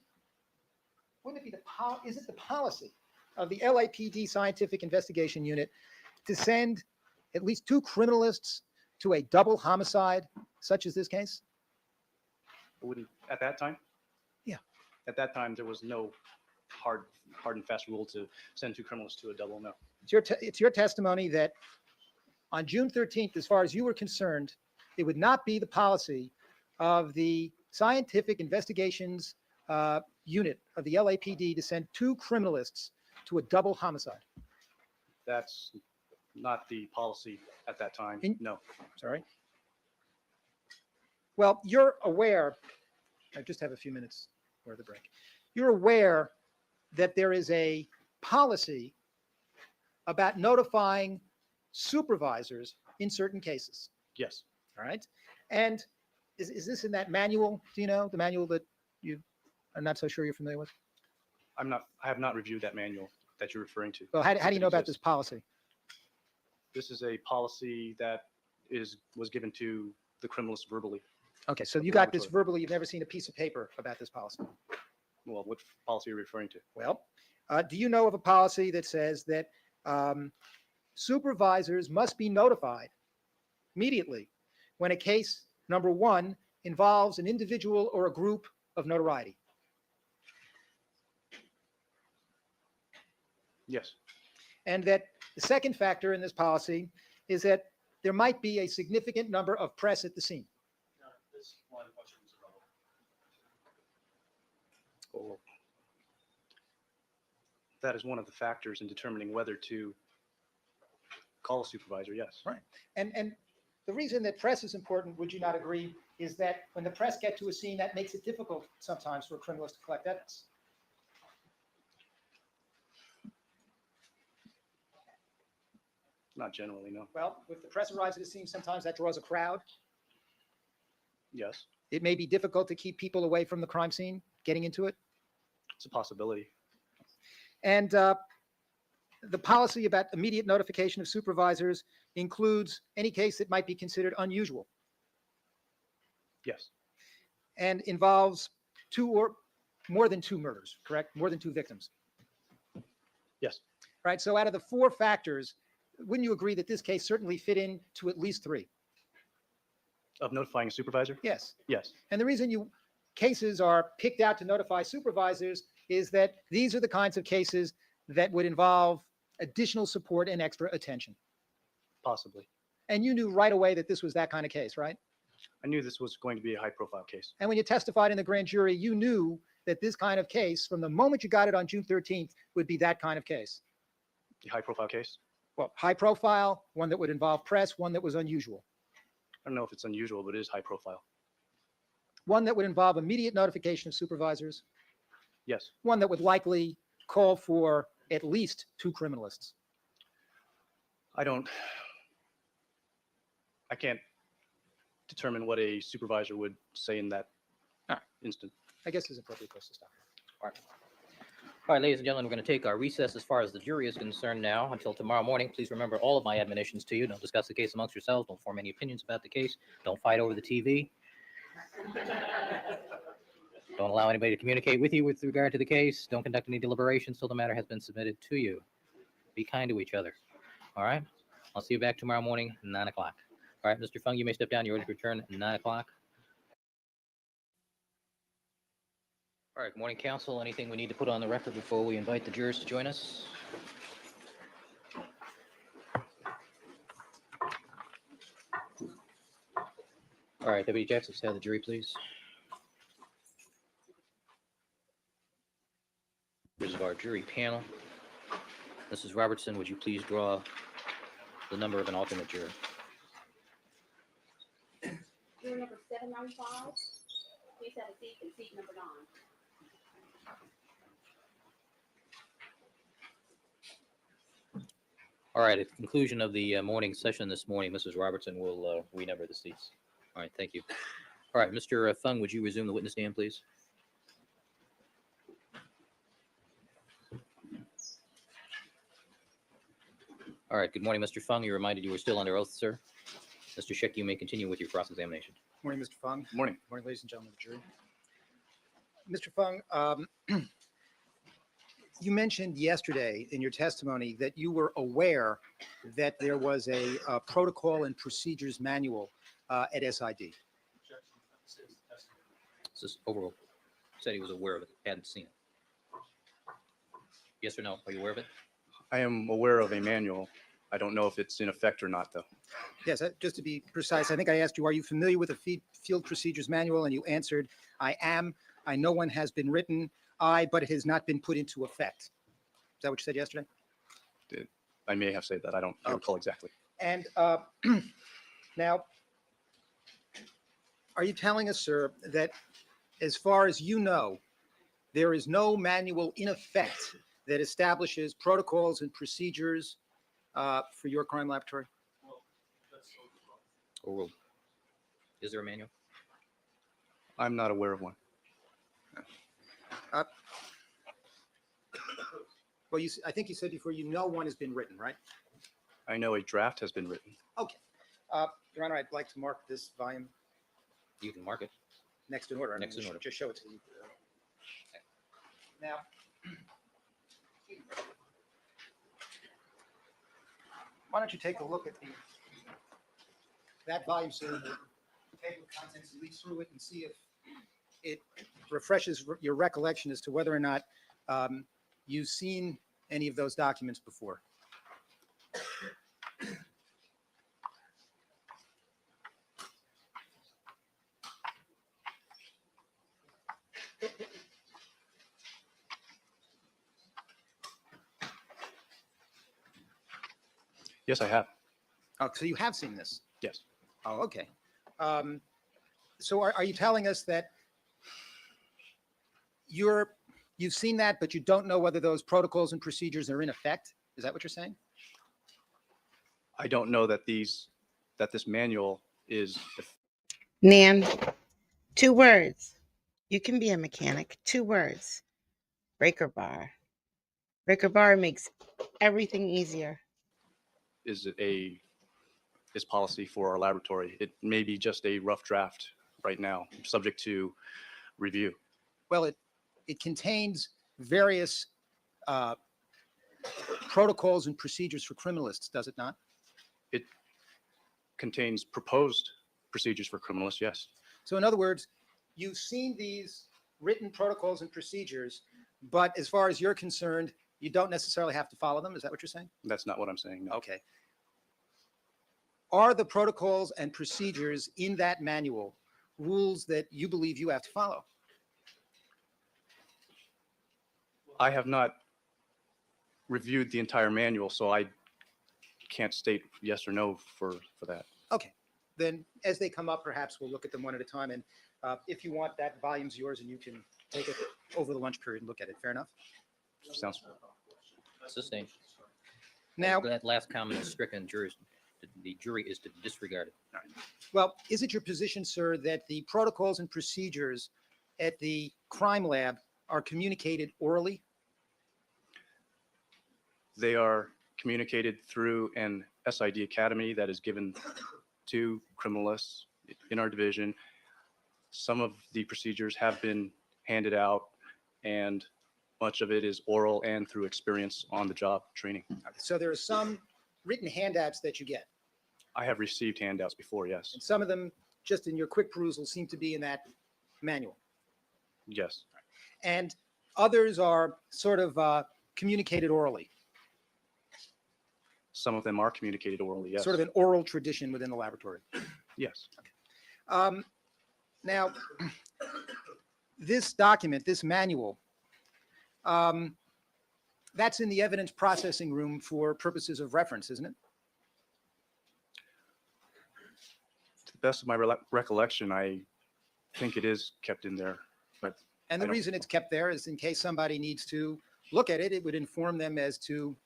the policy of the LAPD Scientific Investigation Unit to send at least 2 criminalists to a double homicide, such as this case? At that time? Yeah. At that time, there was no hard and fast rule to send 2 criminals to a double no. It's your testimony that on June 13th, as far as you were concerned, it would not be the policy of the Scientific Investigations Unit of the LAPD to send 2 criminalists to a double homicide. That's not the policy at that time. No. Sorry. Well, you're aware, I just have a few minutes for the break. You're aware that there is a policy about notifying supervisors in certain cases. Yes. All right. And is this in that manual? Do you know the manual that you are not so sure you're familiar with? I have not reviewed that manual that you're referring to. Well, how do you know about this policy? This is a policy that was given to the criminals verbally. Okay, so you got this verbally. You've never seen a piece of paper about this policy. Well, what policy are you referring to? Well, do you know of a policy that says that supervisors must be notified immediately when a case, number 1, involves an individual or a group of notoriety? Yes. And that the second factor in this policy is that there might be a significant number of press at the scene. Now, this line of question is irrelevant. Well, that is one of the factors in determining whether to call a supervisor, yes. Right. And the reason that press is important, would you not agree, is that when the press get to a scene, that makes it difficult sometimes for a criminalist to collect evidence. Not generally, no. Well, if the press arrives at a scene, sometimes that draws a crowd. Yes, It may be difficult to keep people away from the crime scene, getting into it. it's a possibility. And the policy about immediate notification of supervisors includes any case that might be considered unusual Yes, and involves 2 or more than 2 murders, correct? More than 2 victims. yes, Right. So out of the 4 factors, wouldn't you agree that this case certainly fit in to at least 3? of notifying a supervisor? Yes. Yes, And the reason cases are picked out to notify supervisors is that these are the kinds of cases that would involve additional support and extra attention. Possibly. And you knew right away that this was that kind of case, right? I knew this was going to be a high-profile case. And when you testified in the grand jury, you knew that this kind of case, from the moment you got it on June 13th, would be that kind of case. A high-profile case? Well, high profile, one that would involve press, one that was unusual, I don't know if it's unusual, but it is high-profile. one that would involve immediate notification of supervisors, Yes. one that would likely call for at least 2 criminalists. I can't determine what a supervisor would say in that instant. I guess it's appropriate place to stop. All right, ladies and gentlemen, we're going to take our recess as far as the jury is concerned now until tomorrow morning. Please remember all of my admonitions to you. Don't discuss the case amongst yourselves. Don't form any opinions about the case. Don't fight over the TV. Don't allow anybody to communicate with you with regard to the case. Don't conduct any deliberations till the matter has been submitted to you. Be kind to each other. All right? I'll see you back tomorrow morning, 9 o'clock. All right, Mr. Fung, you may step down. You're ready to return at 9 o'clock. All right, good morning, counsel. Anything we need to put on the record before we invite the jurors to join us? All right, Deputy Jackson, let's have the jury, please. Members of our jury panel. Mrs. Robertson, would you please draw the number of an alternate juror? Juror number 795, please have a seat in seat number 9. All right, at the conclusion of the morning session this morning, Mrs. Robertson will renumber the seats. All right, thank you. All right, Mr. Fung, would you resume the witness stand, please? All right, good morning, Mr. Fung. You're reminded you were still under oath, sir. Mr. Schick, you may continue with your cross-examination. Morning, Mr. Fung. Morning. Morning, ladies and gentlemen of the jury. Mr. Fung, you mentioned yesterday in your testimony that you were aware that there was a protocol and procedures manual at SID. This is overall. Said he was aware of it, hadn't seen it. Yes or no? Are you aware of it? I am aware of a manual. I don't know if it's in effect or not, though. Yes, just to be precise, I think I asked you, are you familiar with the field procedures manual? And you answered, I am. I know one has been written, but it has not been put into effect. Is that what you said yesterday? I may have said that. I don't recall exactly. And now, are you telling us, sir, that as far as you know, there is no manual in effect that establishes protocols and procedures for your crime laboratory? Well, that's Overruled. Is there a manual? I'm not aware of one. Well, I think you said before, you know one has been written, right? I know a draft has been written. Okay. Your Honor, I'd like to mark this volume You can mark it. next in order. I mean, Next in just- order. Just show it to you. Now, why don't you take a look at that volume, sir, the table of contents, and read through it and see if it refreshes your recollection as to whether or not you've seen any of those documents before. Yes, I have. Oh, so you have seen this? Yes. Oh, okay. So are you telling us that you've seen that, but you don't know whether those protocols and procedures are in effect? Is that what you're saying? I don't know that this manual is. Nan, 2 words. You can be a mechanic. 2 words. Breaker bar. Breaker bar makes everything easier. Is policy for our laboratory. It may be just a rough draft right now, subject to review. Well, it contains various protocols and procedures for criminalists, does it not? It contains proposed procedures for criminalists, yes. So in other words, you've seen these written protocols and procedures, but as far as you're concerned, You don't necessarily have to follow them. Is that what you're saying? That's not what I'm saying. No. Okay. Are the protocols and procedures in that manual rules that you believe you have to follow? I have not reviewed the entire manual, so I can't state yes or no for that. Okay. Then as they come up, perhaps we'll look at them one at a time. And if you want, that volume's yours and you can take it over the lunch period and look at it. Fair enough? Sounds Sustained. Now, That last comment is stricken. The jury is to disregard it. well, is it your position, sir, that the protocols and procedures at the crime lab are communicated orally? they are communicated through an SID academy that is given to criminalists in our division. Some of the procedures have been handed out, and much of it is oral and through experience on the job training. So there are some written handouts that you get, I have received handouts before, yes. and some of them, just in your quick perusal, seem to be in that manual. Yes, And others are sort of communicated orally, some of them are communicated orally, yes. sort of an oral tradition within the laboratory. Yes, Now, this document, this manual, that's in the evidence processing room for purposes of reference, isn't it? to the best of my recollection, I think it is kept in there, but And I the don't- reason it's kept there is in case somebody needs to look at it, it would inform them as to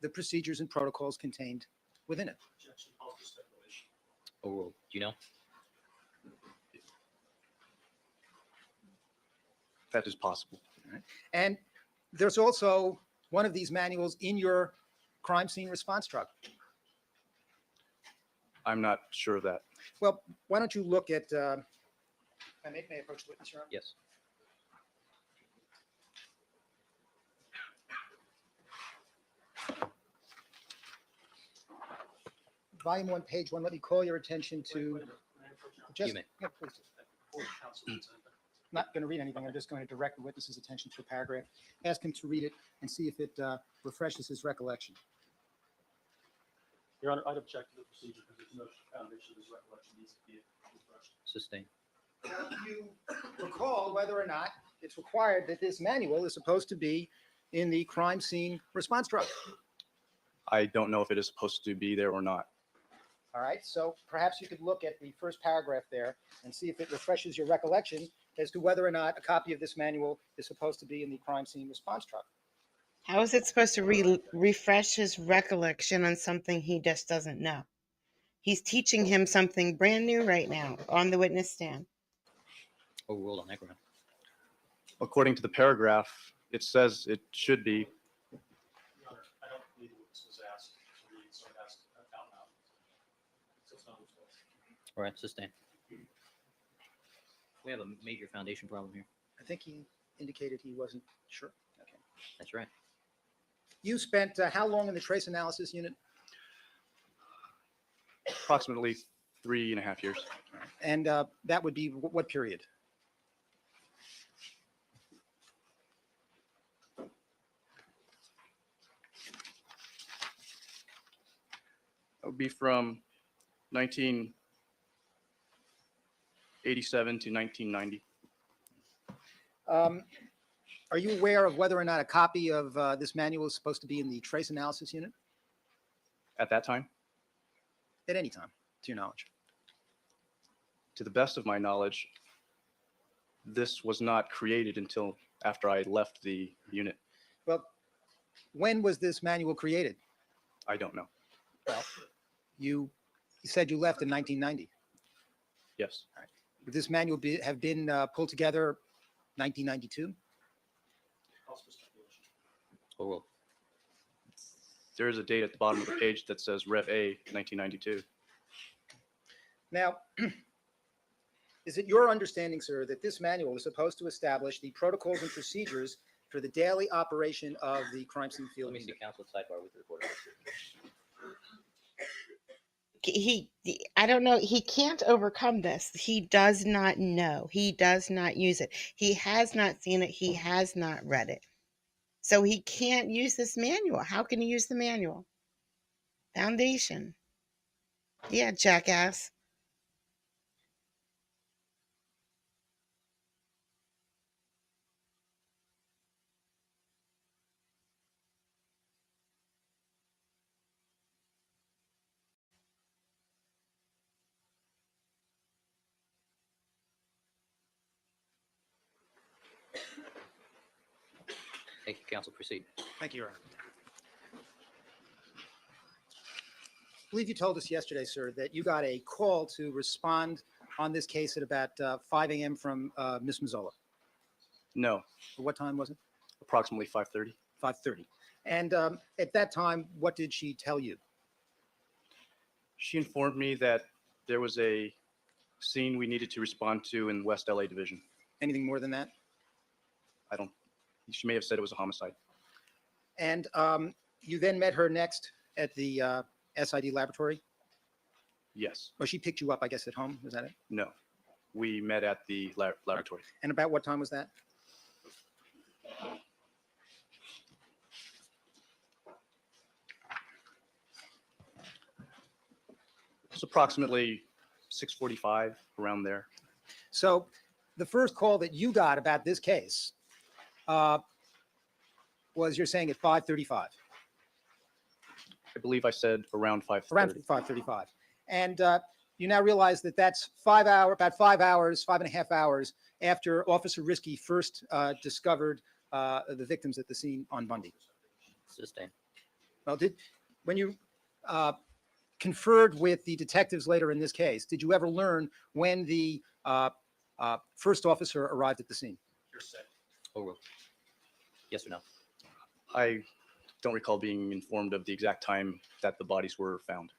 the procedures and protocols contained within it. Objection, also speculation. Overruled. Do you know? that is possible. And there's also one of these manuals in your crime scene response truck. I'm not sure of that. Well, why don't you look at, may I approach the witness, Your Honor? Yes. Volume 1, page 1, let me call your attention to, Wait a minute. May I approach your- just, may. yeah, please. Before the counsel gets anything. Not going to read anything, I'm just going to direct the witness's attention to a paragraph, ask him to read it and see if it refreshes his recollection. Your Honor, I'd object to the procedure because there's no foundation this recollection needs to be refreshed. Sustained. You recall whether or not it's required that this manual is supposed to be in the crime scene response truck. I don't know if it is supposed to be there or not. All right, so perhaps you could look at the first paragraph there and see if it refreshes your recollection as to whether or not a copy of this manual is supposed to be in the crime scene response truck. How is it supposed to refresh his recollection on something he just doesn't know? He's teaching him something brand new right now on the witness stand. Overruled on that ground. According to the paragraph, it says it should be. Your Honor, I don't believe this was asked to read, so I'd ask out loud. So it's not responsible. All right. Sustained. We have a major foundation problem here. I think he indicated he wasn't sure. Okay. That's right. You spent how long in the trace analysis unit? Approximately 3.5 years. And that would be what period? That would be from 1987 to 1990. Are you aware of whether or not a copy of this manual is supposed to be in the trace analysis unit At that time, at any time, to your knowledge? to the best of my knowledge, this was not created until after I left the unit. Well, when was this manual created? I don't know. Well, you said you left in 1990. Yes, Would this manual have been pulled together 1992? Also speculation. Overruled. there is a date at the bottom of the page that says Rev A 1992. Now, is it your understanding, sir, that this manual is supposed to establish the protocols and procedures for the daily operation of the crime scene field Let me see unit? counsel sidebar with the recorder. I don't know, he can't overcome this. He does not know. He does not use it. He has not seen it. He has not read it. So he can't use this manual. How can he use the manual? Foundation. Yeah, jackass. Thank you, counsel. Proceed. Thank you, Your Honor. I believe you told us yesterday, sir, that you got a call to respond on this case at about 5 a.m. from Ms. Mazzola. No, What time was it? approximately 5:30. 5:30. And at that time, what did she tell you? She informed me that there was a scene we needed to respond to in West LA Division. Anything more than that? I don't, she may have said it was a homicide. And you then met her next at the SID laboratory? Yes. Or she picked you up, I guess, at home? Was that it? No. We met at the laboratory. And about what time was that? It was approximately 6:45, around there. So the first call that you got about this case was, you're saying, at 5:35? I believe I said around 5:30. Around 5:35. And you now realize that that's about 5 hours, 5.5 hours after Officer Risky first discovered the victims at the scene on Bundy. Sustained. Well, when you conferred with the detectives later in this case, did you ever learn when the first officer arrived at the scene? You're set. Overruled. Yes or no? I don't recall being informed of the exact time that the bodies were found.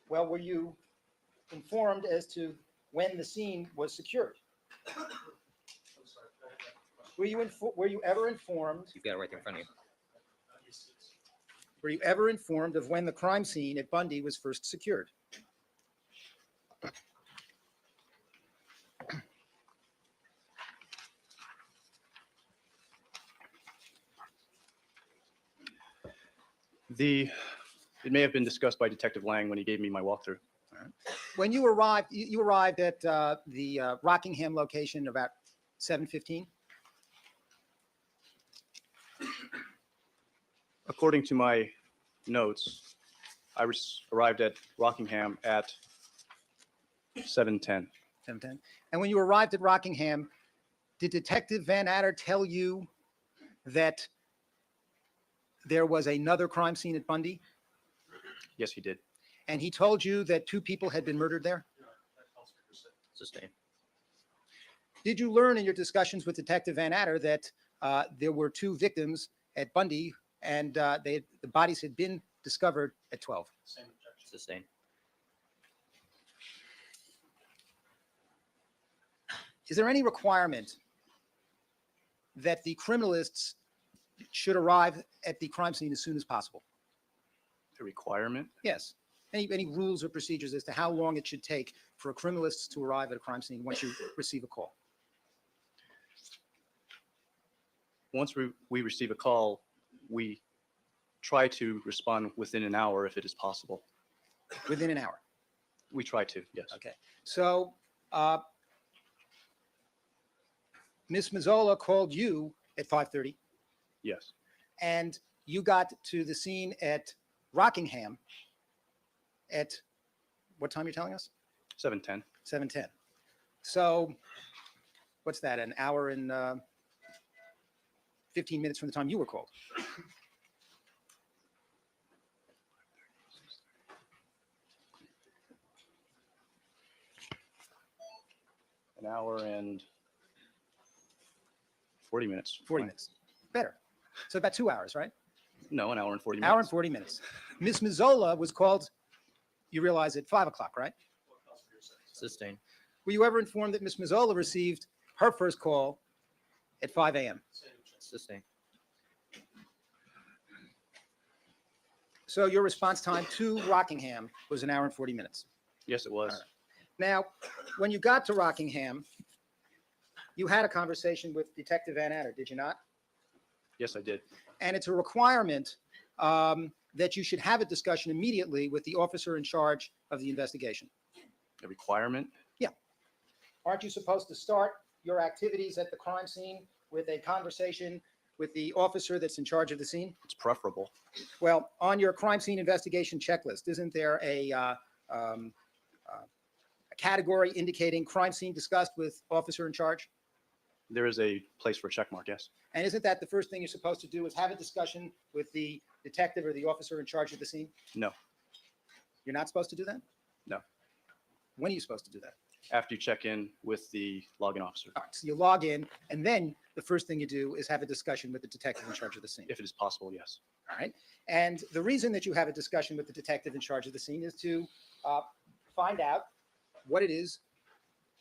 Well, were you informed as to when the scene was secured? I'm sorry. Can I have that question? Were you ever informed? You've got it right there in front of you. Yes, yes. Were you ever informed of when the crime scene at Bundy was first secured? It may have been discussed by Detective Lang when he gave me my walkthrough. When you arrived, you arrived at the Rockingham location about 7:15? According to my notes, I arrived at Rockingham at 7:10. 7:10. And when you arrived at Rockingham, did Detective Van Adder tell you that there was another crime scene at Bundy? Yes, he did. And he told you that 2 people had been murdered there? That helps me percent. Sustained. Did you learn in your discussions with Detective Van Adder that there were 2 victims at Bundy and the bodies had been discovered at 12? Same objection. Sustained. Is there any requirement that the criminalists should arrive at the crime scene as soon as possible? A requirement? Yes. Any rules or procedures as to how long it should take for a criminalist to arrive at a crime scene once you receive a call? Once we receive a call, we try to respond within an hour if it is possible. Within an hour? We try to, yes. Okay. So Ms. Mazzola called you at 5:30, Yes. and you got to the scene at Rockingham at what time you're telling us? 7:10. 7:10. So what's that, an hour and 15 minutes from the time you were called? An hour and 40 minutes. 40 minutes. Better. So about 2 hours, right? No, an hour and 40 minutes. Hour and 40 minutes. Ms. Mazzola was called, you realize, at 5 o'clock, right? What counts for your sentence? Sustained. Were you ever informed that Ms. Mazzola received her first call at 5 a.m.? Same objection. Sustained. So your response time to Rockingham was an hour and 40 minutes. Yes, it was. All right. Now, when you got to Rockingham, you had a conversation with Detective Van Adder, did you not? Yes, I did. And it's a requirement that you should have a discussion immediately with the officer in charge of the investigation. A requirement? Aren't you supposed to start your activities at the crime scene with a conversation with the officer that's in charge of the scene? It's preferable. Well, on your crime scene investigation checklist, isn't there a category indicating crime scene discussed with officer in charge? There is a place for a check mark, yes. And isn't that the first thing you're supposed to do, is have a discussion with the detective or the officer in charge of the scene? No. You're not supposed to do that? No. When are you supposed to do that? After you check in with the login officer, All right, so you log in, and then the first thing you do is have a discussion with the detective in charge of the scene. if it is possible, yes. All right. And the reason that you have a discussion with the detective in charge of the scene is to find out what it is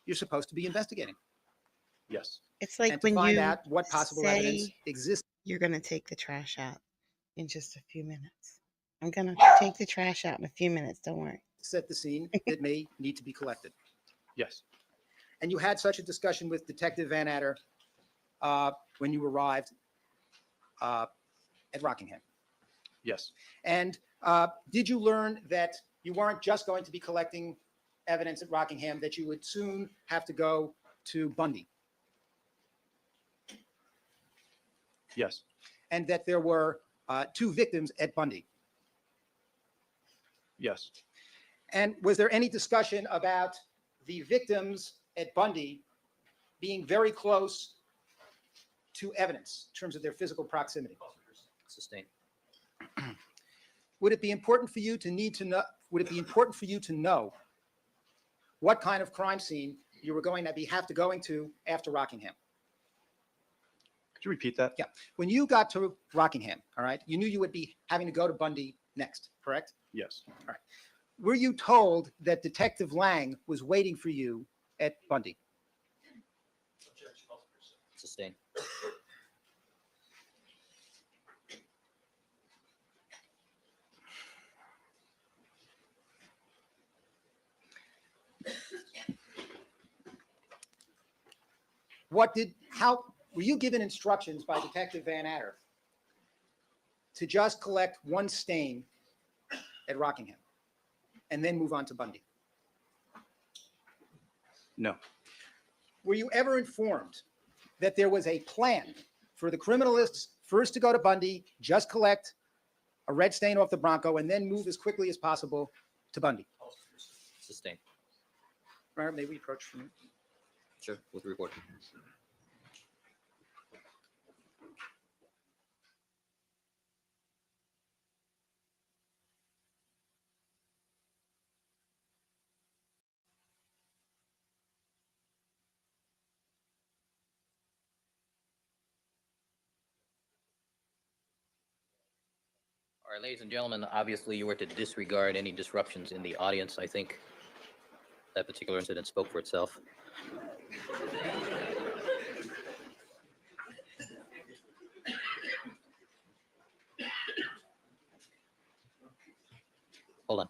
you're supposed to be investigating. Yes. It's like And to when find you out what possible evidence say exists. you're going to take the trash out in just a few minutes. I'm going to take the trash out in a few minutes. Don't worry. At the scene that may need to be collected. Yes. And you had such a discussion with Detective Van Adder when you arrived at Rockingham. Yes. And did you learn that you weren't just going to be collecting evidence at Rockingham, that you would soon have to go to Bundy, Yes. and that there were 2 victims at Bundy? Yes. And was there any discussion about the victims at Bundy being very close to evidence in terms of their physical proximity? Sustained. Would it be important for you to know what kind of crime scene you were going to have to going to after Rockingham? Could you repeat that? Yeah. When you got to Rockingham, all right, you knew you would be having to go to Bundy next, correct? Yes. Were you told that Detective Lang was waiting for you at Bundy? Sustained. How were you given instructions by Detective Van Adder to just collect one stain at Rockingham and then move on to Bundy? No. Were you ever informed that there was a plan for the criminalists first to go to Bundy, just collect a red stain off the Bronco, and then move as quickly as possible to Bundy? Sustained. Right, may we approach from you? Sure, with report. All right, ladies and gentlemen, obviously you were to disregard any disruptions in the audience. I think that particular incident spoke for itself. Hold on.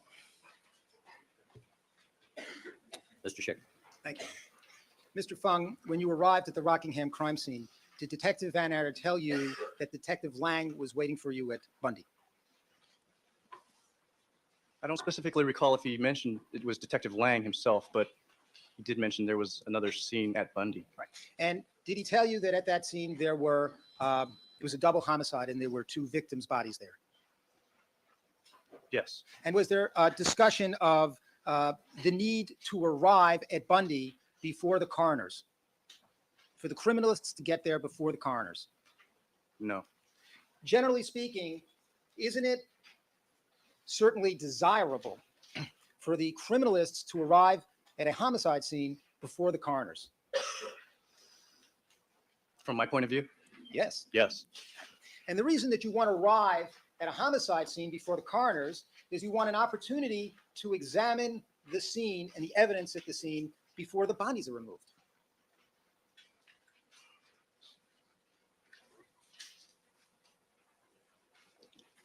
Mr. Schick. Thank you. Mr. Fung, when you arrived at the Rockingham crime scene, did Detective Van Adder tell you that Detective Lang was waiting for you at Bundy? I don't specifically recall if he mentioned it was Detective Lang himself, but he did mention there was another scene at Bundy. And did he tell you that at that scene there were, it was a double homicide and there were 2 victims' bodies there? Yes. And was there a discussion of the need to arrive at Bundy before the coroners, for the criminalists to get there before the coroners? No. Generally speaking, isn't it certainly desirable for the criminalists to arrive at a homicide scene before the coroners? From my point of view, Yes. yes. And the reason that you want to arrive at a homicide scene before the coroners is you want an opportunity to examine the scene and the evidence at the scene before the bodies are removed.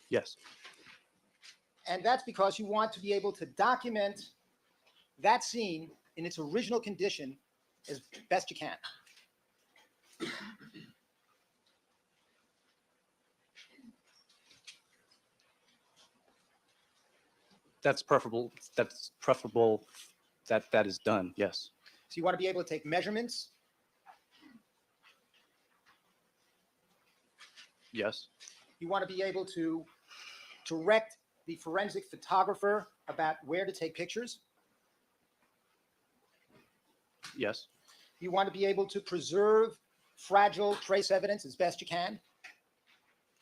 Yes. And that's because you want to be able to document that scene in its original condition as best you can. That's preferable that that is done, yes. So you want to be able to take measurements. Yes, You want to be able to direct the forensic photographer about where to take pictures. yes, You want to be able to preserve fragile trace evidence as best you can,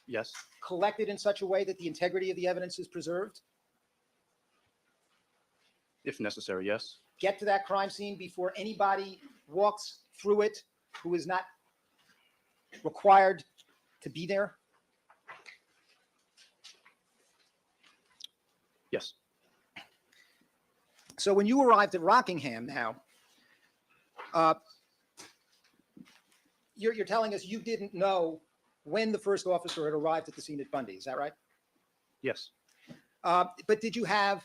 yes, collect it in such a way that the integrity of the evidence is preserved, if necessary, yes, get to that crime scene before anybody walks through it who is not required to be there. yes. So when you arrived at Rockingham now, you're telling us you didn't know when the first officer had arrived at the scene at Bundy, is that right? Yes, But did you have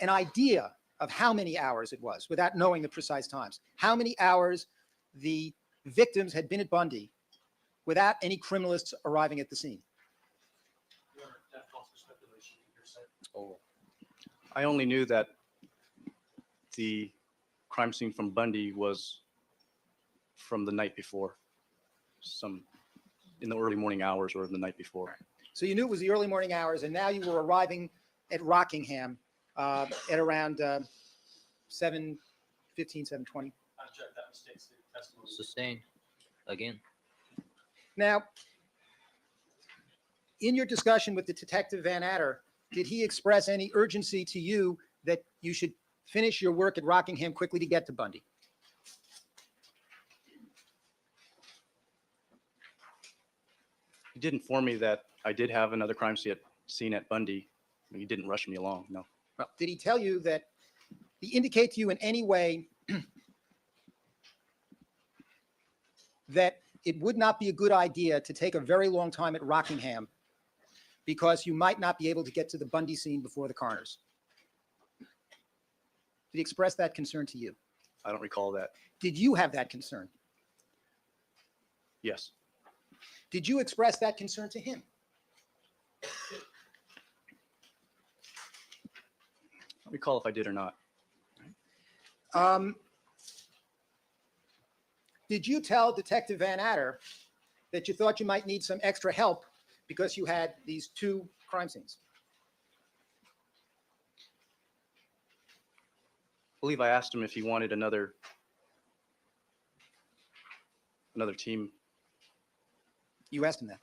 an idea of how many hours it was without knowing the precise times? How many hours the victims had been at Bundy without any criminalists arriving at the scene? Your Honor, that calls for speculation, hearsay. I only knew that the crime scene from Bundy was from the night before, in the early morning hours or the night before. So you knew it was the early morning hours, and now you were arriving at Rockingham at around 7:15, 7:20. I object, that misstates the testimony. Sustained. Again. Now, in your discussion with the Detective Van Adder, did he express any urgency to you that you should finish your work at Rockingham quickly to get to Bundy? He did inform me that I did have another crime scene at Bundy. He didn't rush me along, no. Well, did he tell you that, did he indicate to you in any way that it would not be a good idea to take a very long time at Rockingham because you might not be able to get to the Bundy scene before the coroners? Did he express that concern to you? I don't recall that. Did you have that concern? Yes, Did you express that concern to him? I don't recall if I did or not. Did you tell Detective Van Adder that you thought you might need some extra help because you had these two crime scenes? I believe I asked him if he wanted another team. You asked him that.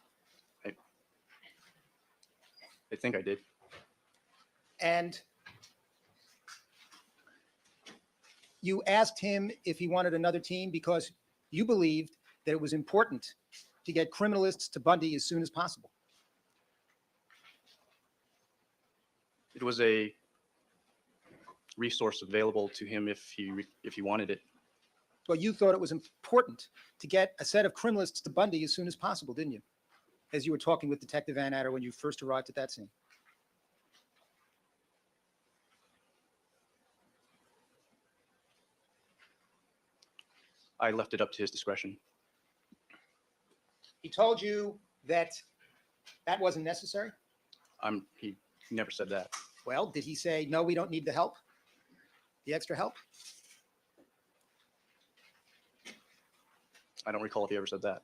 I think I did. And you asked him if he wanted another team because you believed that it was important to get criminalists to Bundy as soon as possible. It was a resource available to him if he wanted it. Well, you thought it was important to get a set of criminalists to Bundy as soon as possible, didn't you? As you were talking with Detective Van Adder when you first arrived at that scene. I left it up to his discretion. He told you that that wasn't necessary? He never said that. Well, did he say, no, we don't need the help? The extra help? I don't recall if he ever said that.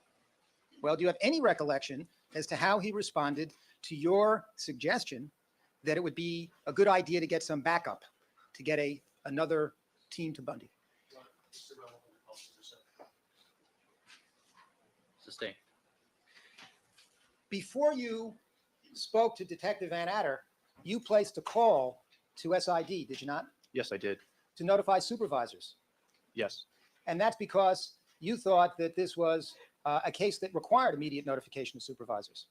Well, do you have any recollection as to how he responded to your suggestion that it would be a good idea to get some backup, to get another team to Bundy? Your Honor, it's irrelevant, it calls for hearsay. Sustained. Before you spoke to Detective Van Adder, you placed a call to SID, did you not? Yes, I did. To notify supervisors. Yes, And that's because you thought that this was a case that required immediate notification of supervisors.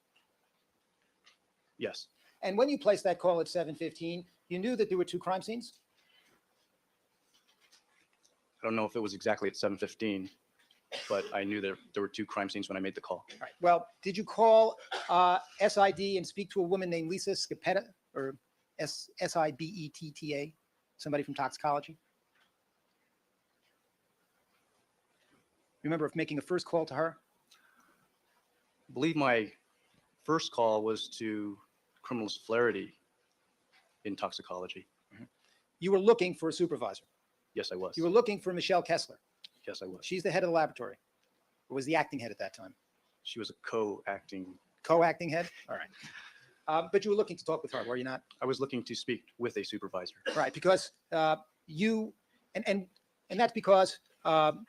yes. And when you placed that call at 7:15, you knew that there were two crime scenes? I don't know if it was exactly at 7:15, but I knew there were two crime scenes when I made the call. All right. Well, did you call SID and speak to a woman named Lisa Scapetta, or Sibetta, somebody from toxicology? Remember of making a first call to her? I believe my first call was to criminal celerity in toxicology. You were looking for a supervisor. Yes, I was. You were looking for Michelle Kessler. Yes, I was. She's the head of the laboratory, or was the acting head at that time? She was a co-acting. Co-acting head? All right. But you were looking to talk with her, were you not? I was looking to speak with a supervisor. Right, because you, and that's because, well,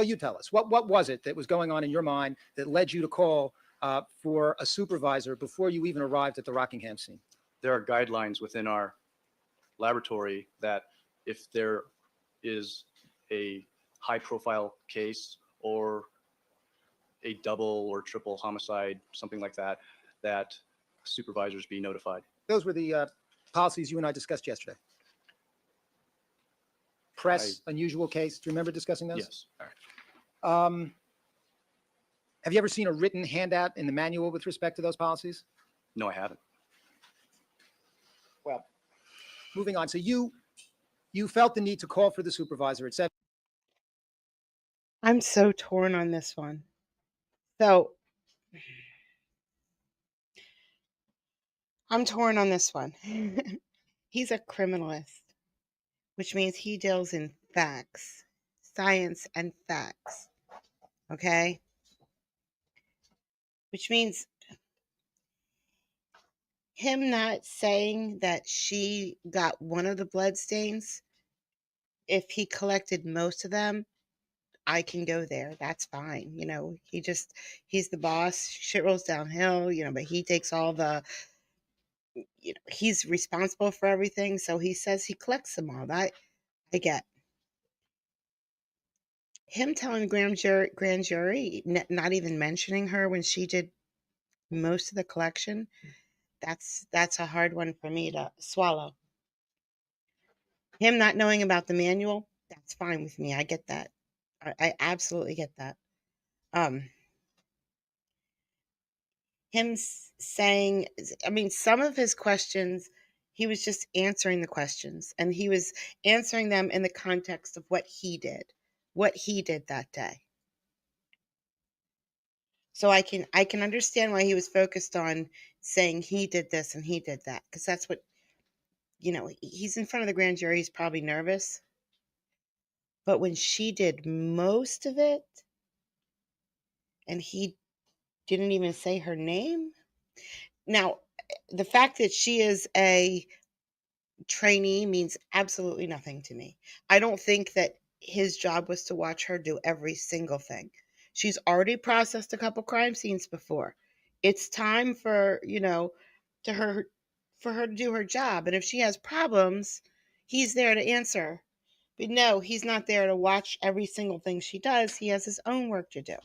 you tell us. What was it that was going on in your mind that led you to call for a supervisor before you even arrived at the Rockingham scene? There are guidelines within our laboratory that if there is a high-profile case or a double or triple homicide, something like that, that supervisors be notified. Those were the policies you and I discussed yesterday. Press, unusual case. Do you remember discussing those? Yes. Have you ever seen a written handout in the manual with respect to those policies? No, I haven't. Well, moving on. So you felt the need to call for the supervisor at 7. I'm so torn on this one. So I'm torn on this one. He's a criminalist, which means he deals in facts, science and facts. Okay? Which means him not saying that she got one of the blood stains, if he collected most of them, I can go there. That's fine. He's the boss. Shit rolls downhill, but he takes all the, he's responsible for everything. So he says he collects them all. That I get. Him telling the grand jury, not even mentioning her when she did most of the collection, that's a hard one for me to swallow. Him not knowing about the manual, that's fine with me. I get that. I absolutely get that. Him saying, I mean, some of his questions, he was just answering the questions, and he was answering them in the context of what he did that day. So I can understand why he was focused on saying he did this and he did that, because that's what, he's in front of the grand jury, he's probably nervous. But when she did most of it and he didn't even say her name. Now, the fact that she is a trainee means absolutely nothing to me. I don't think that his job was to watch her do every single thing. She's already processed a couple crime scenes before. It's time for, for her to do her job. And if she has problems, he's there to answer. But no, he's not there to watch every single thing she does. He has his own work to do.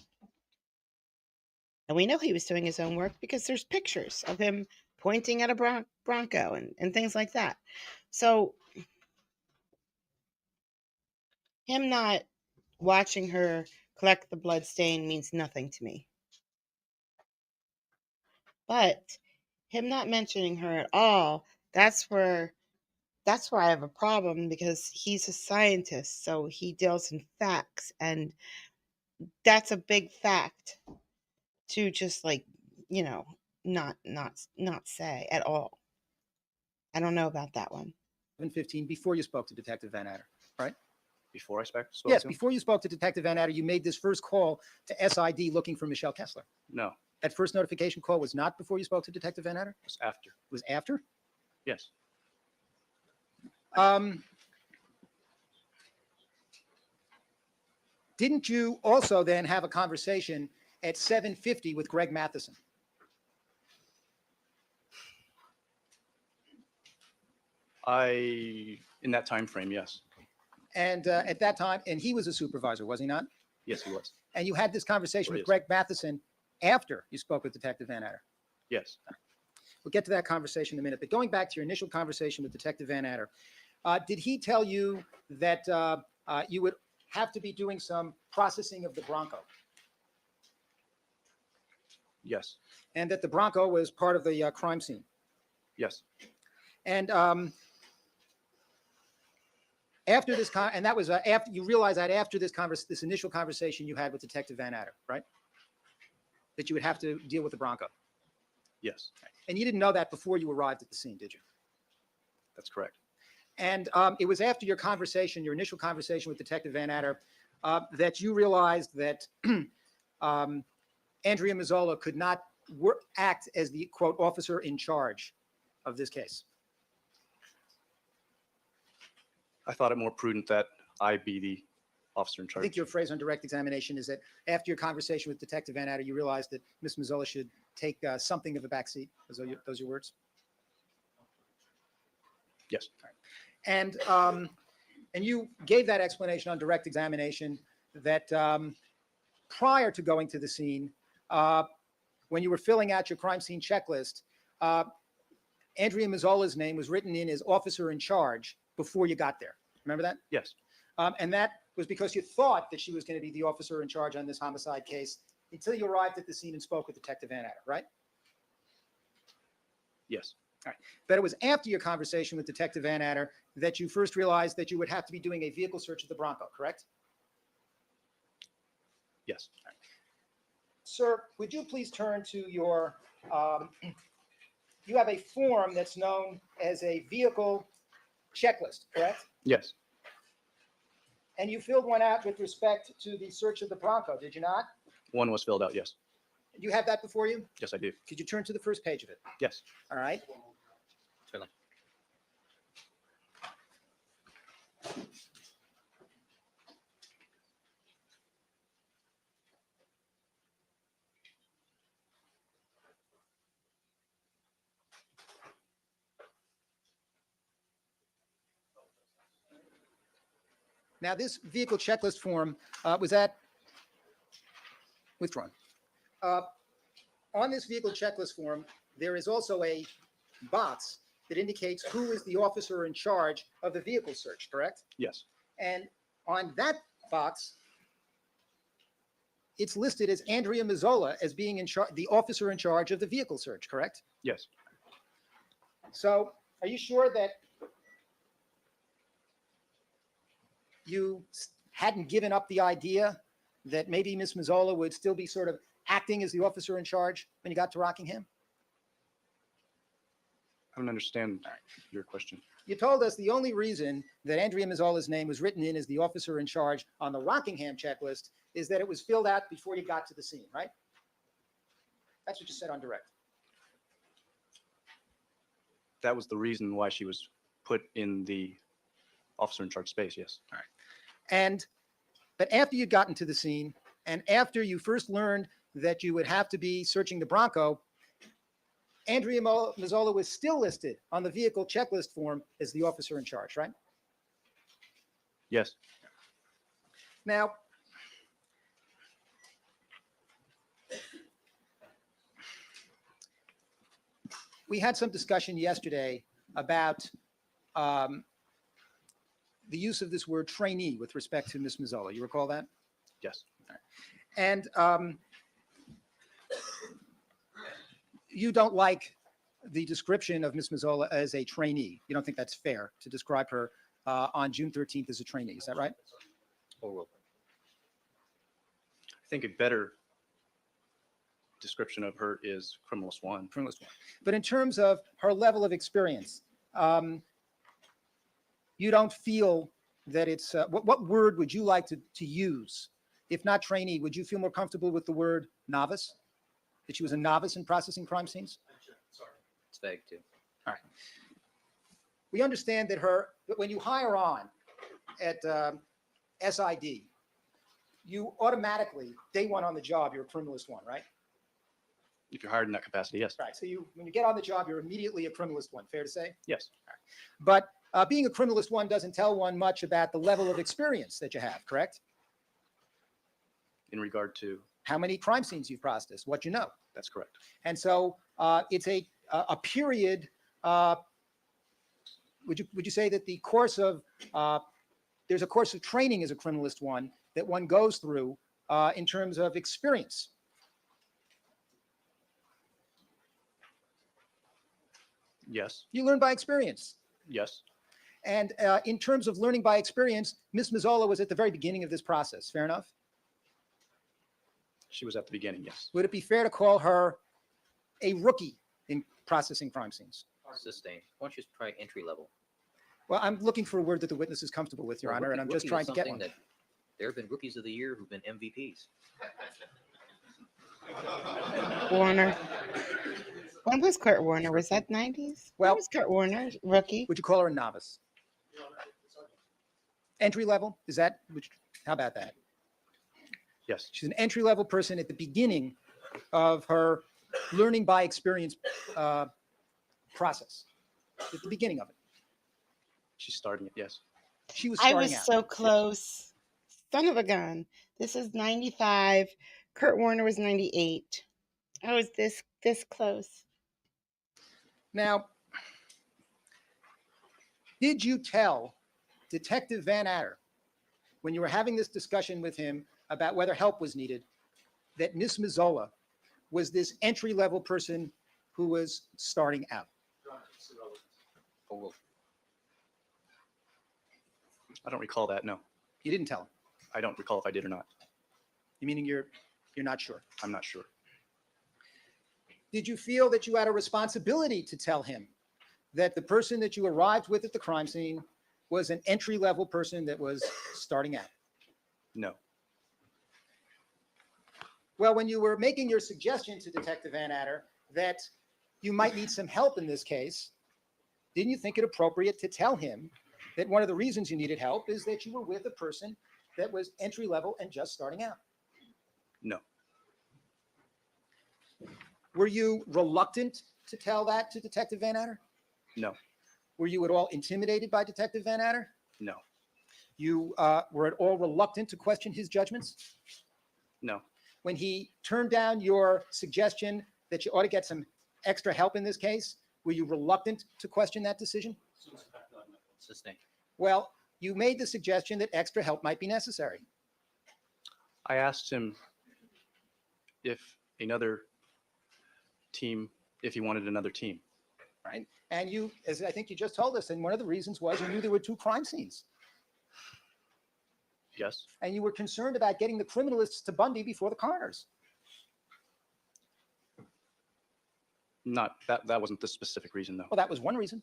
And we know he was doing his own work because there's pictures of him pointing at a Bronco and things like that. So him not watching her collect the blood stain means nothing to me. But him not mentioning her at all, that's where I have a problem, because he's a scientist, so he deals in facts, and that's a big fact to just not say at all. I don't know about that one. 7:15 before you spoke to Detective Van Adder, right? Before I spoke Yes, to him? before you spoke to Detective Van Adder, you made this first call to SID looking for Michelle Kessler. No, it That first notification call was not before you spoke to Detective Van Adder? was after. It was after? Yes. Didn't you also then have a conversation at 7:50 with Greg Matheson? In that time frame, yes. And at that time, and he was a supervisor, was he not? Yes, he was. And you had this conversation Or with is. Greg Matheson after you spoke with Detective Van Adder. Yes. We'll get to that conversation in a minute. But going back to your initial conversation with Detective Van Adder, did he tell you that you would have to be doing some processing of the Bronco, Yes. and that the Bronco was part of the crime scene? Yes. And after this, and that was after you realized that after this initial conversation you had with Detective Van Adder, right? That you would have to deal with the Bronco. Yes, And you didn't know that before you arrived at the scene, did you? that's correct. And it was after your conversation, your initial conversation with Detective Van Adder, that you realized that Andrea Mazzola could not act as the, quote, officer in charge of this case. I thought it more prudent that I be the officer in I charge. think your phrase on direct examination is that after your conversation with Detective Van Adder, you realized that Ms. Mazzola should take something of a backseat. Those your words? Yes, And you gave that explanation on direct examination that prior to going to the scene, when you were filling out your crime scene checklist, Andrea Mazzola's name was written in as officer in charge before you got there. Remember that? yes, And that was because you thought that she was going to be the officer in charge on this homicide case until you arrived at the scene and spoke with Detective Van Adder, right? yes, But it was after your conversation with Detective Van Adder that you first realized that you would have to be doing a vehicle search of the Bronco, correct? yes. Sir, would you please turn to your, you have a form that's known as a vehicle checklist, correct? Yes, And you filled one out with respect to the search of the Bronco, did you not? one was filled out, yes. Do you have that before you? Yes, I do. Could you turn to the first page of it? Yes, All right. Certainly. Now, this vehicle checklist form, was that withdrawn? On this vehicle checklist form, there is also a box that indicates who is the officer in charge of the vehicle search, correct? yes, And on that box, it's listed as Andrea Mazzola as being in charge, the officer in charge of the vehicle search, correct? yes. So are you sure that you hadn't given up the idea that maybe Ms. Mazzola would still be sort of acting as the officer in charge when you got to Rockingham? I don't understand your question. You told us the only reason that Andrea Mazzola's name was written in as the officer in charge on the Rockingham checklist is that it was filled out before you got to the scene, right? That's what you said on direct. That was the reason why she was put in the officer in charge space, yes. But after you'd gotten to the scene and after you first learned that you would have to be searching the Bronco, Andrea Mazzola was still listed on the vehicle checklist form as the officer in charge, right? Yes, Now, we had some discussion yesterday about the use of this word trainee with respect to Ms. Mazzola. You recall that? yes, And you don't like the description of Ms. Mazzola as a trainee. You don't think that's fair to describe her on June 13th as a trainee. Is that right? Or will. I think a better description of her is criminalist one. Criminalist one. But in terms of her level of experience, you don't feel that it's, what word would you like to use? If not trainee, would you feel more comfortable with the word novice? That she was a novice in processing crime scenes? It's vague too. All right. We understand that when you hire on at SID, you automatically, day one on the job, you're a criminalist one, right? If you're hired in that capacity, yes. Right. So when you get on the job, you're immediately a criminalist one. Fair to say? Yes, But being a criminalist one doesn't tell one much about the level of experience that you have, correct? in regard to, How many crime scenes you've processed, what you know. that's correct. And so it's a period, would you say that the course of, there's a course of training as a criminalist one that one goes through in terms of experience? Yes, You learn by experience. yes, And in terms of learning by experience, Ms. Mazzola was at the very beginning of this process. Fair enough? She was at the beginning, yes. Would it be fair to call her a rookie in processing crime scenes? Sustained. Why don't you try entry level? Well, I'm looking for a word that the witness is comfortable with, Your Well, Honor, and I'm just rookie trying is to get something one. that there have been rookies of the year who've been MVPs. Warner. When was Kurt Warner? Was that 90s? Well- When was Kurt Warner rookie? Would you call her a novice? Entry level? Is that, how about that? Yes. She's an entry level person at the beginning of her learning by experience process. At the beginning of it. She's starting it, yes. She was I starting was out. so close. Son of a gun. This is 95. Kurt Warner was 98. I was this close. Now, did you tell Detective Van Adder, when you were having this discussion with him about whether help was needed, that Miss Mazzola was this entry-level person who was starting out? Oh, well, I don't recall that, no. You didn't tell him. I don't recall if I did or not. You meaning you're not sure? I'm not sure. Did you feel that you had a responsibility to tell him that the person that you arrived with at the crime scene was an entry-level person that was starting out? No. Well, when you were making your suggestion to Detective Van Adder that you might need some help in this case, didn't you think it appropriate to tell him that one of the reasons you needed help is that you were with a person that was entry level and just starting out? No. Were you reluctant to tell that to Detective Van Adder? No. Were you at all intimidated by Detective Van Adder? No. You were at all reluctant to question his judgments? No. When he turned down your suggestion that you ought to get some extra help in this case, were you reluctant to question that decision? sustained. Well, you made the suggestion that extra help might be necessary. I asked him if another team, if he wanted another team. Right? And you, as I think you just told us, and one of the reasons was you knew there were two crime scenes. Yes. And you were concerned about getting the criminalists to Bundy before the coroners. Not that wasn't the specific reason, though. Well, that was one reason.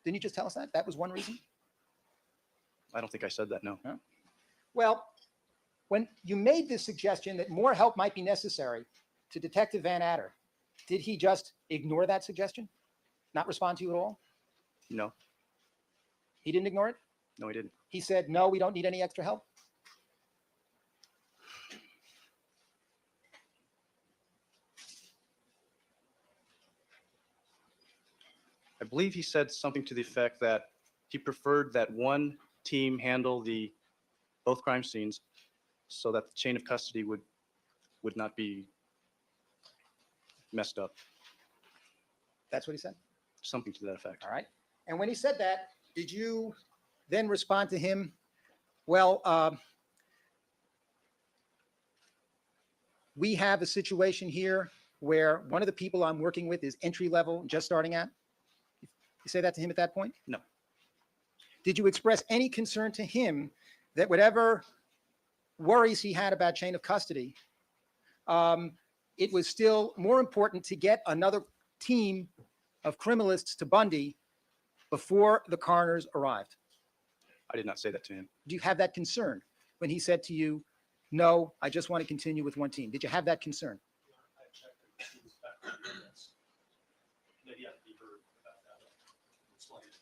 Didn't you just tell us that? That was one reason? I don't think I said that, no. Well, when you made this suggestion that more help might be necessary to Detective Van Adder, did he just ignore that suggestion? Not respond to you at all? No. He didn't ignore it? No, he didn't. He said, no, we don't need any extra help? I believe he said something to the effect that he preferred that one team handle both crime scenes so that the chain of custody would not be messed up. That's what he said? Something to that effect. All right. And when he said that, did you then respond to him, well, we have a situation here where one of the people I'm working with is entry level, just starting out? You say that to him at that point? No. Did you express any concern to him that whatever worries he had about chain of custody, it was still more important to get another team of criminalists to Bundy before the coroners arrived? I did not say that to him. Do you have that concern when he said to you, no, I just want to continue with one team? Did you have that concern? I checked it. She was back there, yes. Maybe I have to be heard about that. Explain it.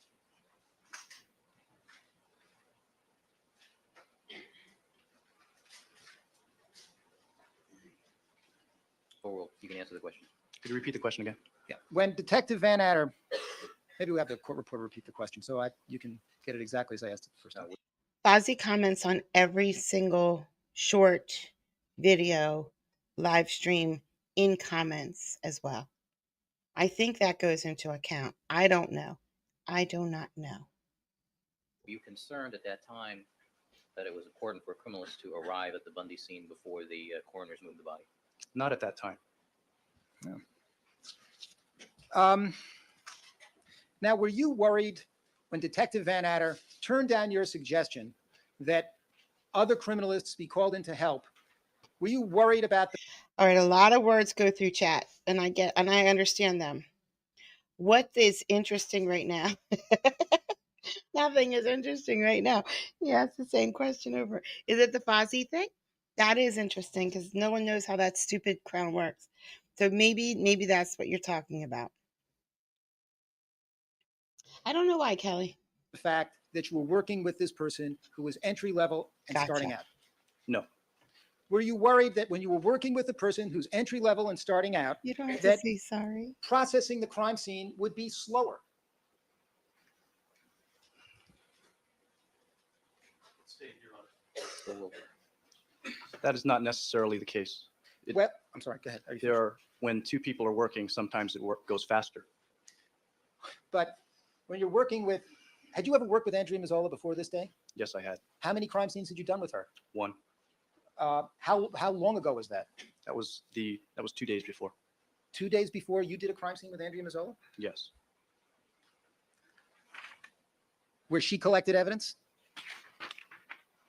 Or well, you can answer the question. Could you repeat the question again? Yeah. When Detective Van Adder, maybe we have the court reporter repeat the question so you can get it exactly as I asked it the first time. Fozzie comments on every single short video live stream in comments as well. I think that goes into account. I don't know. I do not know. Were you concerned at that time that it was important for criminals to arrive at the Bundy scene before the coroners moved the body? Not at that time. Now, were you worried when Detective Van Adder turned down your suggestion that other criminalists be called in to help, were you worried about the All right, a lot of words go through chat, and I understand them. What is interesting right now? Nothing is interesting right now. Yeah, it's the same question over. Is it the Fozzie thing? That is interesting because no one knows how that stupid crown works. So maybe that's what you're talking about. I don't know why, Kelly. fact that you were working with this person who was entry level and Gotcha. starting out? No, Were you worried that when you were working with a person who's entry level and starting out, You don't have to that say sorry. processing the crime scene would be slower? State, Your Honor. that is not necessarily the case. It- Well, I'm sorry, go ahead. Are you There finished? are, when two people are working, sometimes it goes faster. But when you're working with, had you ever worked with Andrea Mazzola before this day? Yes, I had How many crime scenes had you done with her? one. How long ago was that? That was 2 days before. 2 days before you did a crime scene with Andrea Mazzola? Yes, Where she collected evidence?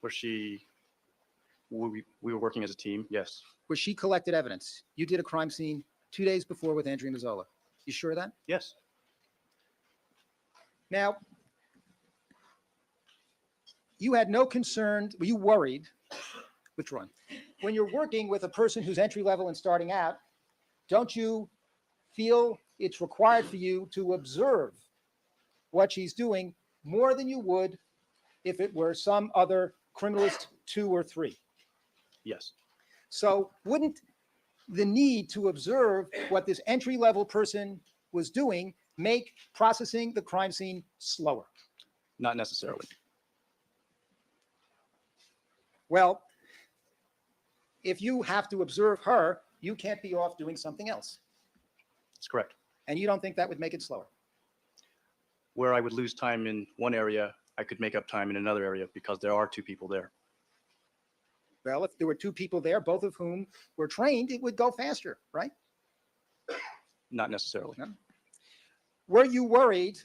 where we were working as a team. Yes, Where she collected evidence. You did a crime scene 2 days before with Andrea Mazzola. You sure of that? yes, Now, you had no concern, were you worried, withdrawn, when you're working with a person who's entry level and starting out, don't you feel it's required for you to observe what she's doing more than you would if it were some other criminalist 2 or 3? yes, So wouldn't the need to observe what this entry level person was doing make processing the crime scene slower? not necessarily. Well, if you have to observe her, you can't be off doing something else. That's correct. And you don't think that would make it slower? Where I would lose time in one area, I could make up time in another area because there are two people there. Well, if there were 2 people there, both of whom were trained, it would go faster, right? Not necessarily. No. Were you worried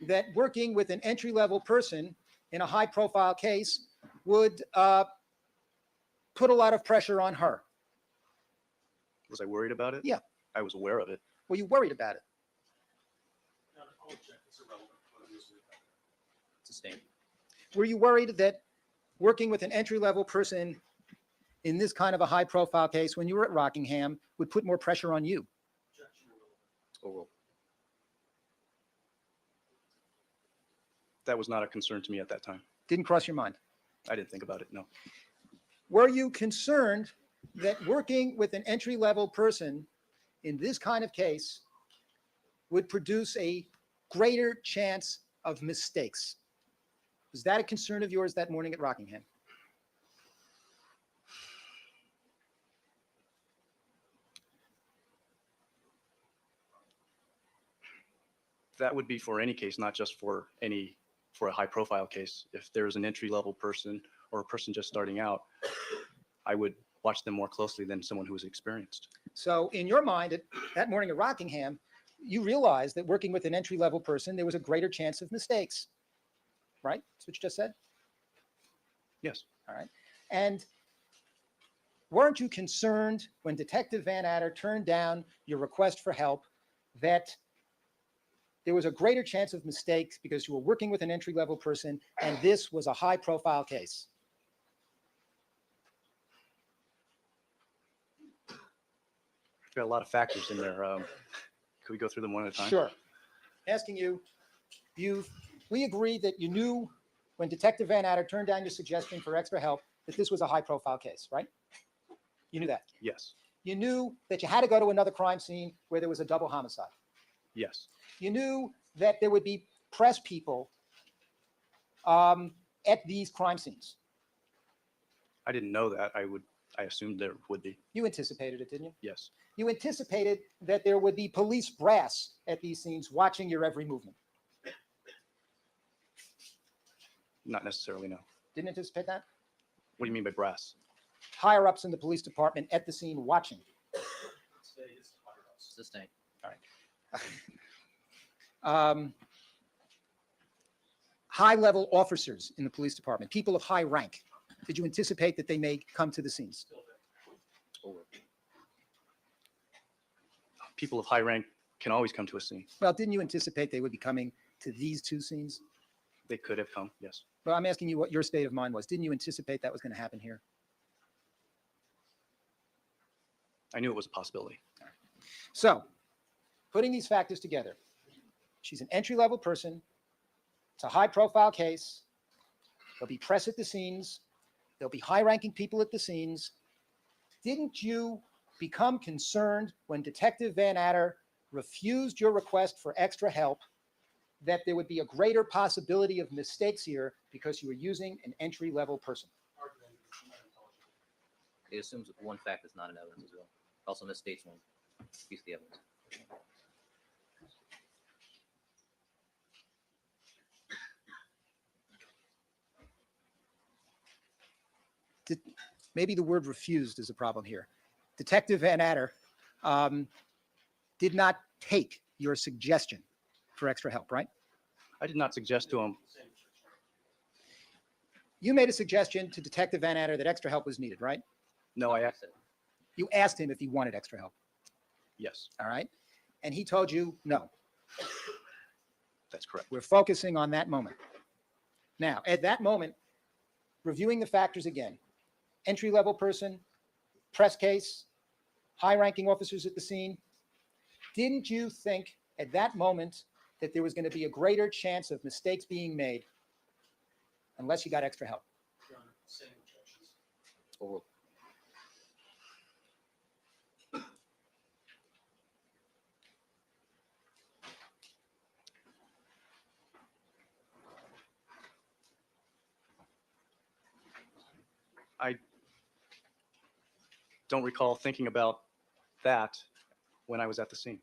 that working with an entry-level person in a high-profile case would put a lot of pressure on her? Was I worried about it? Yeah. I was aware of it. Were you worried about it? Now, I'll object, it's irrelevant. What it is we- Sustained. Were you worried that working with an entry-level person in this kind of a high-profile case when you were at Rockingham would put more pressure on you? Objection, irrelevant. Oh, that was not a concern to me at that time. Didn't cross your mind? I didn't think about it. No. Were you concerned that working with an entry-level person in this kind of case would produce a greater chance of mistakes? Was that a concern of yours that morning at Rockingham? That would be for any case, not just for a high profile case. If there's an entry level person or a person just starting out, I would watch them more closely than someone who is experienced. So in your mind, that morning at Rockingham, you realized that working with an entry-level person, there was a greater chance of mistakes, right? That's what you just said? Yes, All right. And weren't you concerned when Detective Van Adder turned down your request for help that there was a greater chance of mistakes because you were working with an entry-level person and this was a high-profile case? there are a lot of factors in there. Could we go through them one at a time? Sure. Asking you, we agreed that you knew when Detective Van Adder turned down your suggestion for extra help that this was a high-profile case, right? You knew that. Yes, You knew that you had to go to another crime scene where there was a double homicide. yes, You knew that there would be press people at these crime scenes. I didn't know that. I assumed there would be. You anticipated it, didn't you? Yes, You anticipated that there would be police brass at these scenes watching your every movement. not necessarily. No. Didn't anticipate that? What do you mean by brass? Higher ups in the police department at the scene watching. Say it's higher ups. Sustained. Um, high-level officers in the police department, people of high rank? Did you anticipate that they may come to the scenes? People of high rank can always come to a scene. Well, didn't you anticipate they would be coming to these two scenes? They could have come, yes. Well, I'm asking you what your state of mind was. Didn't you anticipate that was going to happen here? I knew it was a possibility. So, putting these factors together, she's an entry-level person. It's a high-profile case. There'll be press at the scenes. There'll be high-ranking people at the scenes. Didn't you become concerned when Detective Van Adder refused your request for extra help that there would be a greater possibility of mistakes here because you were using an entry-level person? It assumes that one fact is not an evidence as well. It also misstates one piece of the evidence. Maybe the word refused is a problem here. Detective Van Adder did not take your suggestion for extra help, right? I did not suggest to him, You made a suggestion to Detective Van Adder that extra help was needed, right? no, I asked, You asked him if he wanted extra help, yes, all right? And he told you no. that's correct. We're focusing on that moment. Now, at that moment, reviewing the factors again, entry-level person, press case, high-ranking officers at the scene, didn't you think at that moment that there was going to be a greater chance of mistakes being made unless you got extra help? Your Honor, same objections. Overruled. I don't recall thinking about that when I was at the scene.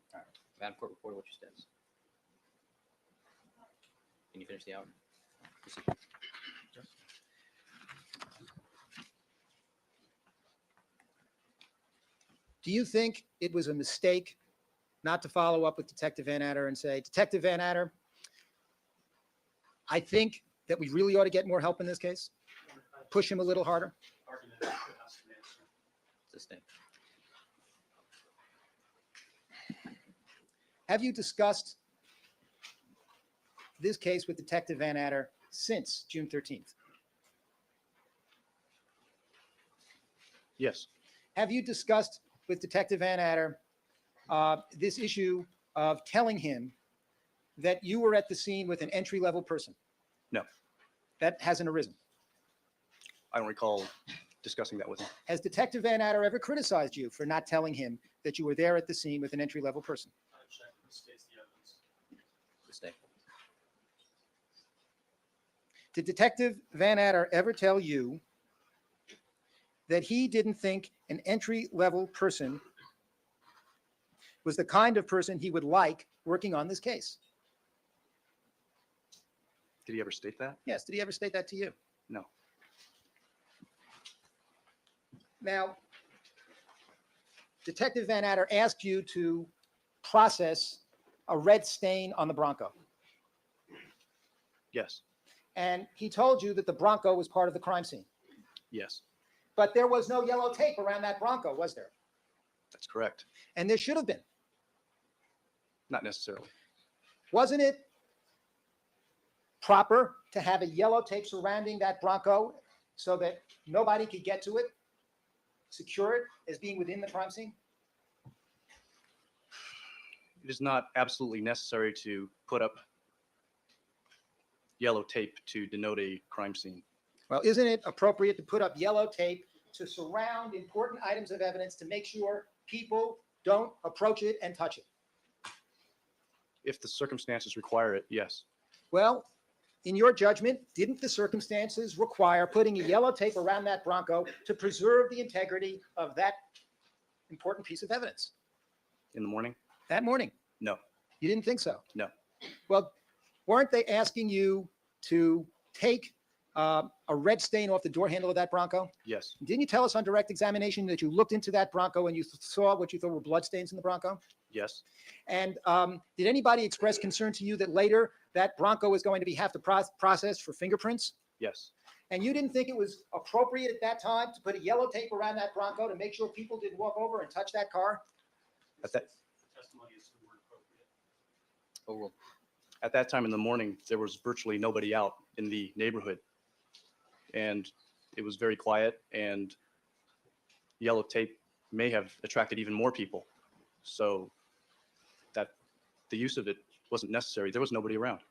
Madam Court Reporter, what's your status? Can you finish the hour? Proceed. Do you think it was a mistake not to follow up with Detective Van Adder and say, Detective Van Adder, I think that we really ought to get more help in this case? Push him a little harder? Argument could ask an answer. Sustained. Have you discussed this case with Detective Van Adder since June 13th? Yes, Have you discussed with Detective Van Adder this issue of telling him that you were at the scene with an entry-level person? No. That hasn't arisen. I don't recall discussing that with him. Has Detective Van Adder ever criticized you for not telling him that you were there at the scene with an entry-level person? I object, misstates the evidence. Sustained. Did Detective Van Adder ever tell you that he didn't think an entry-level person was the kind of person he would like working on this case? Did he ever state that? Yes. Did he ever state that to you? No. Now, Detective Van Adder asked you to process a red stain on the Bronco, Yes, and he told you that the Bronco was part of the crime scene. yes, But there was no yellow tape around that Bronco, was there? that's correct. And there should have been. Not necessarily. Wasn't it proper to have a yellow tape surrounding that Bronco so that nobody could get to it, secure it as being within the crime scene? It is not absolutely necessary to put up yellow tape to denote a crime scene. Well, isn't it appropriate to put up yellow tape to surround important items of evidence to make sure people don't approach it and touch it? If the circumstances require it, yes. Well, in your judgment, didn't the circumstances require putting a yellow tape around that Bronco to preserve the integrity of that important piece of evidence? In the morning? That morning, No, you didn't think so? no. Well, weren't they asking you to take a red stain off the door handle of that Bronco? Yes, Didn't you tell us on direct examination that you looked into that Bronco and you saw what you thought were blood stains in the Bronco? yes, And did anybody express concern to you that later that Bronco was going to have to process for fingerprints? yes, And you didn't think it was appropriate at that time to put a yellow tape around that Bronco to make sure people didn't walk over and touch that car? at that, Testimony is the word appropriate. Overruled. at that time in the morning, there was virtually nobody out in the neighborhood. And it was very quiet, and yellow tape may have attracted even more people. So that the use of it wasn't necessary. There was nobody around.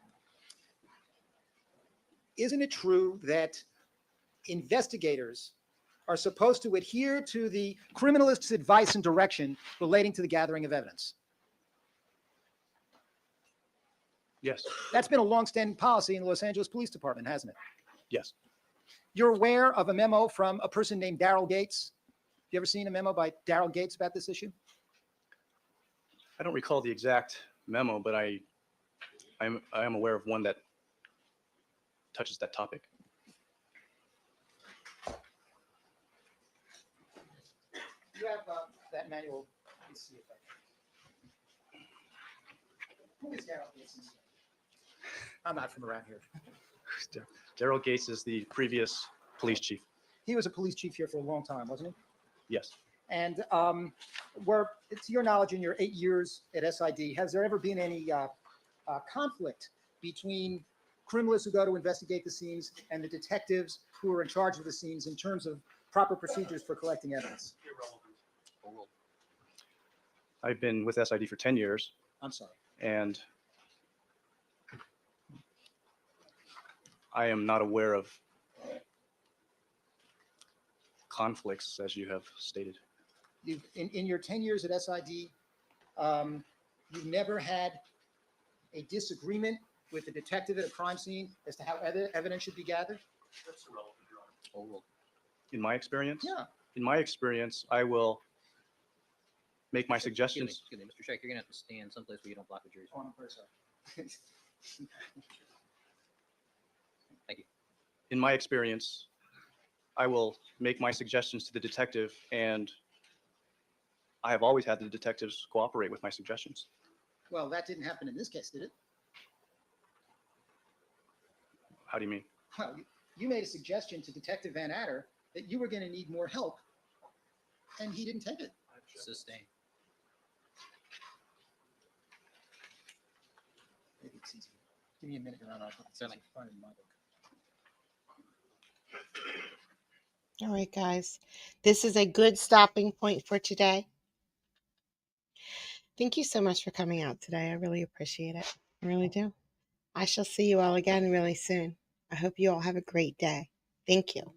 Isn't it true that investigators are supposed to adhere to the criminalist's advice and direction relating to the gathering of evidence? Yes, That's been a longstanding policy in the Los Angeles Police Department, hasn't it? yes, You're aware of a memo from a person named Daryl Gates? You ever seen a memo by Daryl Gates about this issue? I don't recall the exact memo, but I am aware of one that touches that topic. You have that manual. Let's see if I can. Who is Daryl Gates? I'm not from around here. Daryl Gates is the previous police chief. He was a police chief here for a long time, wasn't he? Yes, And to your knowledge, in your 8 years at SID, has there ever been any conflict between criminalists who go to investigate the scenes and the detectives who are in charge of the scenes in terms of proper procedures for collecting evidence? Irrelevant. Overruled. I've been with SID for 10 years, I'm sorry. and I am not aware of conflicts, as you have stated. In your 10 years at SID, you've never had a disagreement with the detective at a crime scene as to how evidence should be gathered? That's irrelevant, Your Honor. Overruled. In my experience, Yeah. in my experience, I will make my Excuse me, suggestions. excuse me, Mr. Scheck, you're gonna have to stand someplace where you don't block the jury's. Oh, I'm very sorry. In my experience, I will make my suggestions to the detective, and I have always had the detectives cooperate with my suggestions. Well, that didn't happen in this case, did it? How do you mean? Well, you made a suggestion to Detective Van Adder that you were going to need more help, and he didn't take it. Sustained. Maybe it's easier. Give me a minute, Your Honor. I'll Certainly. find it in my book. All right, guys. This is a good stopping point for today. Thank you so much for coming out today. I really appreciate it. I really do. I shall see you all again really soon. I hope you all have a great day. Thank you.